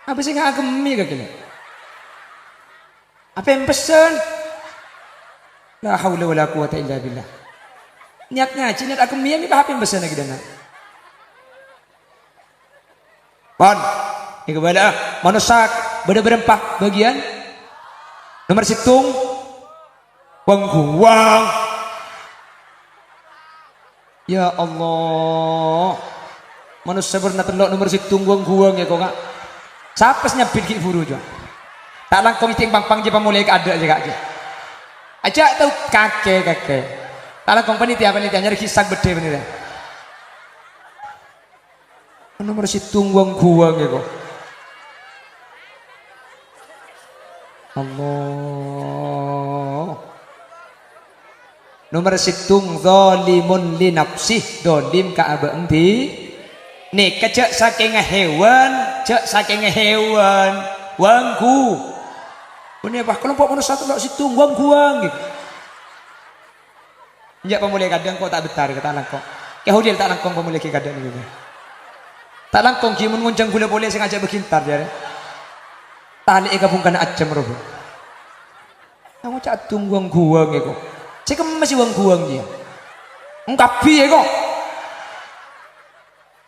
Apa sih nggak agemi kak ini? Apa yang pesen? La haula wala quwata illa billah. Niat ngaji niat agemi ini apa yang pesen lagi dana? Pon, ini kepada manusia berempat bagian. Nomor situng wang guang. Ya Allah, manusia pernah telok nomor situng wang guang ya kok kak. Siapa nyabit ki buru juga. Tak langkong ting pang je pamulai ada je kak je. Aja tahu kakek. Tak langkong panitia nyari kisah bede bener. Nomor situng wang guang ya kok. Allah. Nomor situng zalimun li nafsih, dolim ka abang di. Nih kecek saking hewan, wangku. Ini apa kelompok manusia satu lok situng wang gitu. Njak pemulai kadang kok tak betar kata langkong. Kehudil tak langkong pemulai kadang gitu. Tak langkong kimun nguncang gula boleh sengaja berkintar dia. Tali gabung kana acem robo. Kamu cak tungguang guang ya kok. Cek masih wang guang dia. Engkapi ya kok.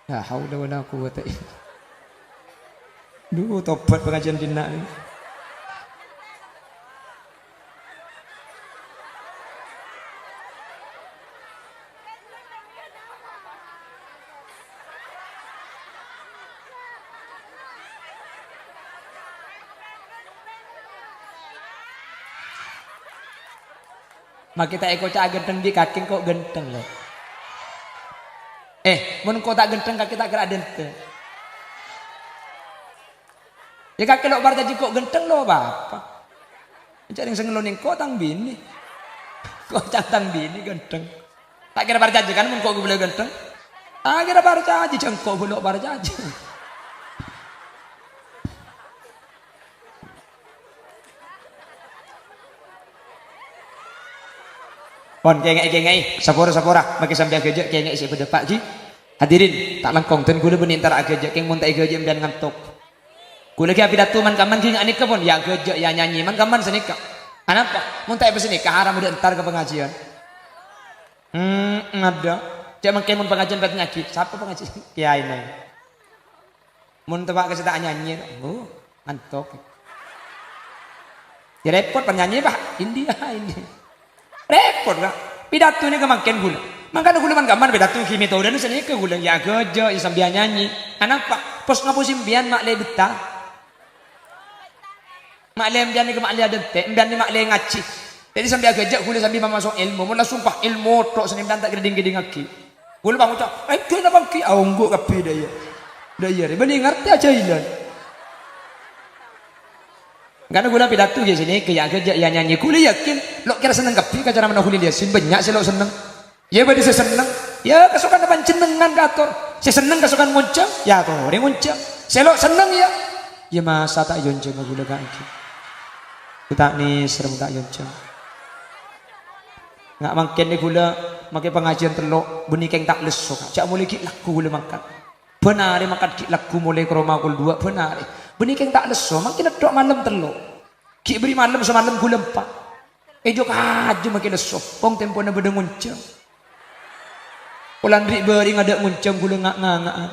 Ya haula wala quwata illa billah. Duh tobat pengajian dina ini. Mak kita eko cak genteng di kaki kok genteng loh. Mun kok tak genteng kaki tak kira dente. Ya kaki lo bar jadi kok genteng lo apa? Cari sengeloning kok tang bini. Kok tang bini genteng. Tak kira bar jadi kan mun kok gue boleh genteng. Tak kira bar jadi jengkok bolok bar jadi. Pon kengek sapora makin sampai agak kengek si pada pak ji hadirin tak langkong ten gula benintar agak keng mun tak agak dan ngantuk gula ki api datu man kaman king anik pun ya agak ya nyanyi man kaman senika anapa mun tak besini haram udah entar ke pengajian ada cek mangke mun pengajian bet nyaki siapa pengajian kiai nang mun tebak ke tak nyanyi ngantuk ya repot penyanyi pak India ini repot kan pidato ini kemakin gula makanya gula man gaman pidato kimi tau dan seni ke gula ya gejo isam dia nyanyi anak pak pos ngapusim bian mak le betah mak le bian ni ke mak le ada te bian ni mak le ngaci jadi sambil agak gula sambil masuk ilmu mula sumpah ilmu tok seni dan tak geding aki gula bang ucap itu na bang ki aunggu kapi daya beli ngerti aja ilan karena gula pidato di sini kayak kerja ya nyanyi kuli yakin lo kira seneng kapi cara mana kuli dia sin banyak sih lo seneng ya badi saya seneng ya kesukaan depan cendengan kator saya seneng kesukaan muncang ya tuh dia muncang saya lo seneng ya masa tak yonceng gula kaki kita nih serem tak yonceng nggak makin nih gula makai pengajian telok benikeng tak lesok cak mulai ki laku gula makan benar makan ki laku mulai ke rumah kul dua benar benikeng tak leso makin dok malam telok ki beri malam semalam gula empat jok aja makin leso pong tempo na beda nguncang ulan ri beri ngadak nguncang gula ngak nah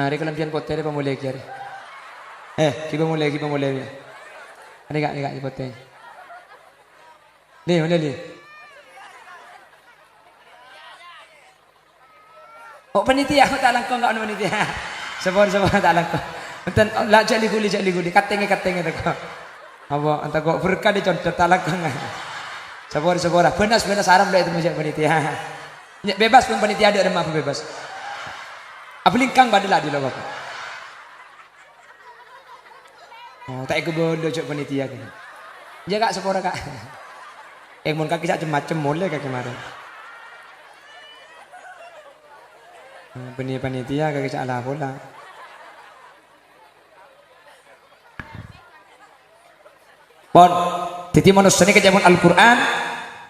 hari kelampian pote ada pemulai kiari kita mulai ada gak di pote nih mana nih oh panitia aku tak langkong kau panitia sepor tak langkong enten lah cak liguli katenge tu kau apa anta kau berkah di contoh tak langkong sepor benas haram dah itu macam panitia bebas pun panitia ada remah pun bebas apa lingkang badalah di lo bapak oh tak ikut bodoh cak panitia kan jaga sepor kak mun kaki sak macam mulai kaki kemarin benih panitia kaki sak ala bola pon titi manusia ini kejaman Al-Quran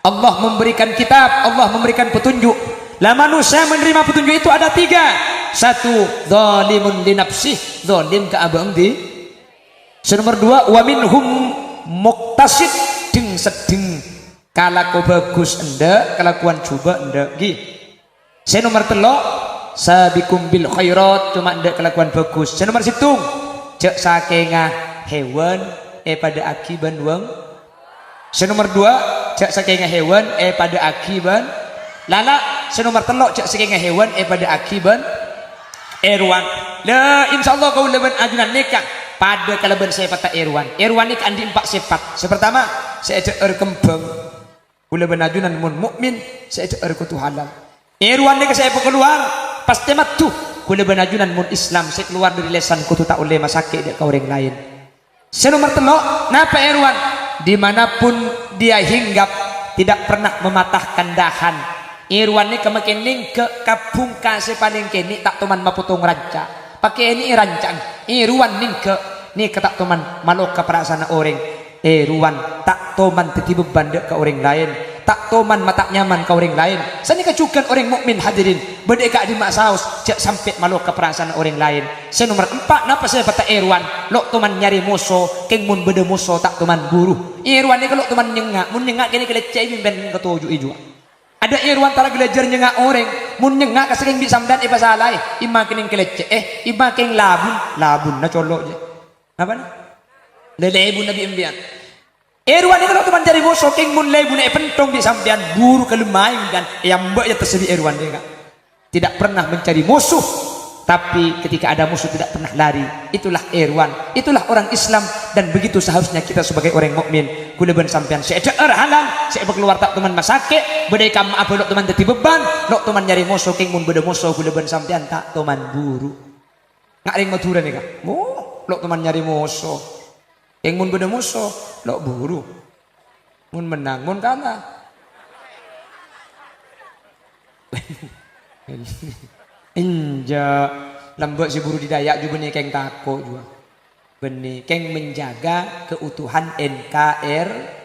Allah memberikan kitab Allah memberikan petunjuk lah manusia menerima petunjuk itu ada 3 1 zalimun li nafsih zalim ke abang di nomor 2 wa minhum muqtasid sedeng Kalaku bagus ende, kelakuan coba ende. Gi. Saya nomor telok, sabikum bil khairat cuma ende kelakuan bagus. Saya nomor situng, cek sakenga hewan pada akiban wong. Saya nomor dua, cek sakenga hewan pada akiban lala. Saya nomor telok, cek sakenga hewan pada akiban erwan. La insyaallah kau leban ajunan nikah pada kalaban saya patah erwan. Erwan ini andi 4 sifat. Pertama, saya ajak kembang. Kulaban ajunan mun mukmin, saya ajak erkutu halal. Erwan ini saya keluar pasti matu. Kulaban ajunan mun Islam, saya keluar dari lesan kutu tak oleh masake dia ke orang lain. Saya nomor telok, napa erwan? Dimanapun dia hinggap tidak pernah mematahkan dahan. Irwan ni kemakining ke kapung kasih paling kini tak teman maputong ranca. Pakai ini rancang. Irwan ni ke tak teman malok ke perasaan orang. Irwan tak teman teti beban dek ke orang lain. Tak teman mata nyaman ke orang lain. Sani kecukan orang mukmin hadirin. Berdeka di mak saus cek sampai malok ke perasaan orang lain. Saya nomor 4 napa saya patah Irwan. Lok teman nyari musuh, keng mun beda musuh tak teman buru. Irwan ni kalau teman nyengak, mun nyengak kini keleceh ben ketujuh ijua. Ada Irwan tara gelajar nyengak orang, mun nyengak kasering bi samdan iba salai, ima kening keleceh, ima keng labun na colok je. Apa na? Lelebun nabi imbian. Irwan ini kalau teman cari musuh keng mun lebun pentong bi samdan buru kelemain dan yang mbak ya tersebi Irwan dia. Tidak pernah mencari musuh, tapi ketika ada musuh tidak pernah lari. Itulah Irwan, itulah orang Islam dan begitu seharusnya kita sebagai orang mukmin. Kuleban sampean saya halal, saya keluar tak teman masake, bedai kam apa lok teman teti beban, lok teman nyari musuh king mun beda musuh kuleban sampean tak teman buru. Ngak ring matura nih kak, lok teman nyari musuh, king mun beda musuh, lok buru, mun menang, mun kalah. Inja lambak si buru di Dayak juga nih keng takut juga. Benih keng menjaga keutuhan NKRI.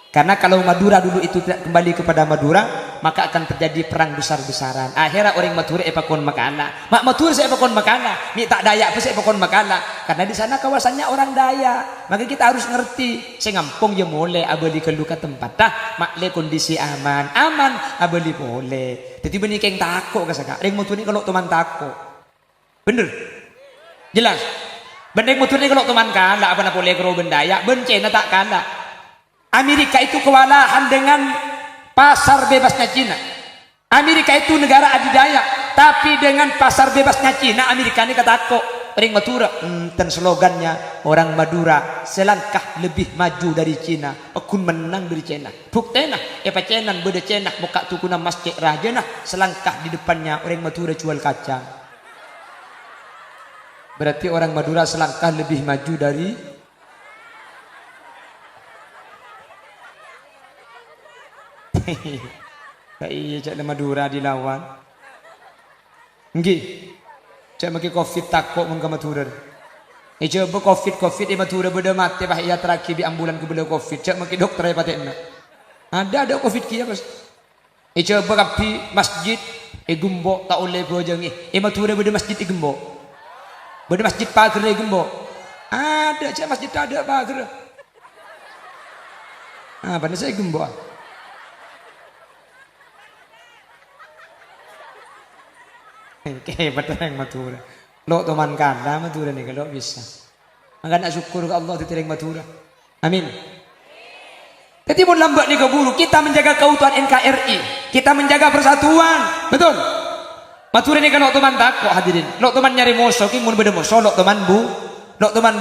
Karena kalau Madura dulu itu tidak kembali kepada Madura, maka akan terjadi perang besar-besaran. Akhirnya orang Madura epakon makana. Mak Madura saya epakon makana, mi tak Dayak pun saya epakon makana. Karena di sana kawasannya orang Dayak. Maka kita harus ngerti. Saya ngampung ya boleh abeli ke luka tempat dah. Mak le kondisi aman, abeli boleh. Jadi benih keng takut kasaka. Orang Madura ini kalau teman takut. Bener? Jelas? Bendeng motor ini kalau teman kalah apa nak boleh kero bendaya bencana tak kalah. Amerika itu kewalahan dengan pasar bebasnya Cina. Amerika itu negara adidaya, tapi dengan pasar bebasnya Cina Amerika ini katakok ring Madura. Dan slogannya orang Madura selangkah lebih maju dari Cina, akun menang dari Cina. Buktena, pacenan beda Cina buka tukuna masjid raja nah selangkah di depannya orang Madura jual kacang. Berarti orang Madura selangkah lebih maju dari iya cak Madura dilawan. Nggih. Cak maki Covid takut mun ka Madura. Coba Covid Madura beda mati bah iya terakhir di ambulan ke bela Covid. Cak maki dokter ya patekna. Ada Covid kia pas. Coba kapi masjid gembok tak oleh bojangi. Madura beda masjid gembok. Beda masjid pagar ni gembok. Ada cak masjid ada pagar. Pada saya gembok. Kehebat yang Madura. Lo teman kanda Madura ni kalau bisa. Maka nak syukur ke Allah ditereng Madura. Amin. Jadi mau lambat ni keburu kita menjaga keutuhan NKRI. Kita menjaga persatuan. Betul. Madura ni kan lo teman takut hadirin. Lo teman nyari musuh, king mun beda musuh, lo teman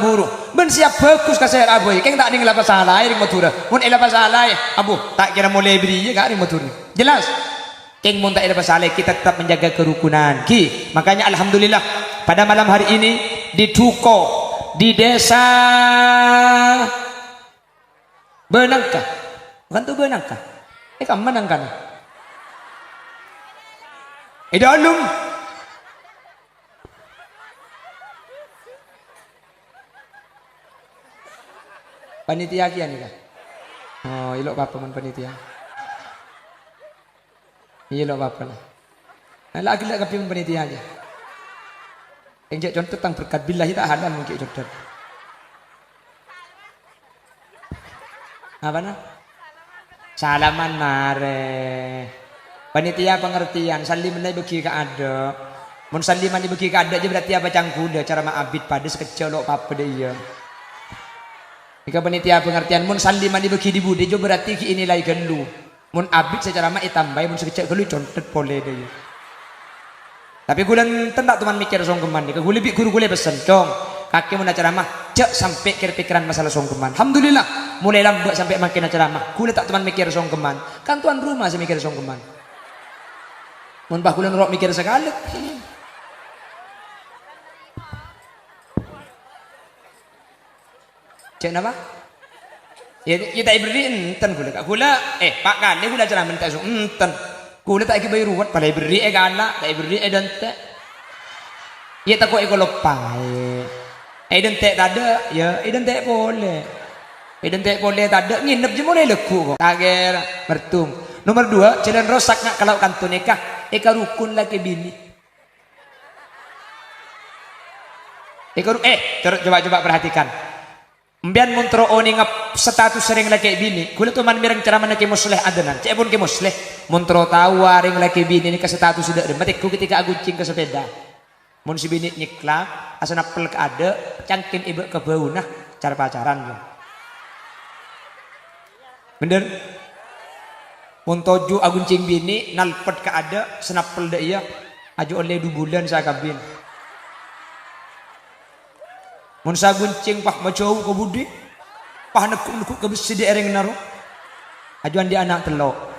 buru. Ben siap bagus ka saya aboy. Keng tak ning lapas salah ring Madura. Mun lapas salah abu tak kira mulai beri ka ring Madura. Jelas? Keng mun tak lapas salah kita tetap menjaga kerukunan. Ki, makanya alhamdulillah pada malam hari ini di Duko di desa Benangka. Bukan tuh Benangka. Kamu menangkan. Idalum panitia kian ni kah? Oh, ilok apa man panitia? Ilok apa lah? Lagi lagi kapi man panitia aja. Yang contoh tentang berkat billahi tak halal mungkin contoh. Apa na? Salaman mare. Panitia pengertian, salim nai bagi ka ada. Mun saliman dibagi ka ada je berarti apa cangkuda cara maabit pada sekecil lo apa dia. Jika panitia pengertian mun saliman dibagi di bude jo berarti ki inilai gelu. Mun abit secara ma itambai mun sekecil gelu contet boleh dia. Tapi gulan tendak teman mikir songkeman nih. Gule bi guru gule pesen dong. Kaki mun acara mah cek sampai kira pikiran masalah songkeman. Alhamdulillah mulai lambat sampai makin acara mah. Gule tak teman mikir songkeman. Kan tuan rumah sih mikir songkeman. Mun bah kulen rok mikir sekali. Cek napa? Ya kita beri enten gula. Gula Pak Kade gula cara minta so enten. Gula tak iki ruwet pada beri gala, tak beri dente. Ya tak kok iko lopai. Dente tak ada, ya dente boleh. Dente boleh tak ada nginep je boleh leku kok. Tager mertung. Nomor 2, jalan rosak nak kalau kantor nikah. Eka rukun lagi bini. Coba perhatikan. Mbian muntro oni ngap status sering lagi bini. Gula tuh man mireng cara mana ke musleh adenan. Cek pun ke musleh. Muntro tawa ring lagi bini ini ke status sudah. Matiku ketika aguncing ke sepeda. Mun si bini nyiklak, asana pelek ada, cangkin ibu ke bau nah cara pacaran ya. Bener? Muntoju aguncing bini nalpet ke ada senapel dah iya aju oleh 2 bulan saya kabin. Mun sa guncing pah macau ke budi pah nekuk ke besi di ereng naro ajuan di anak telok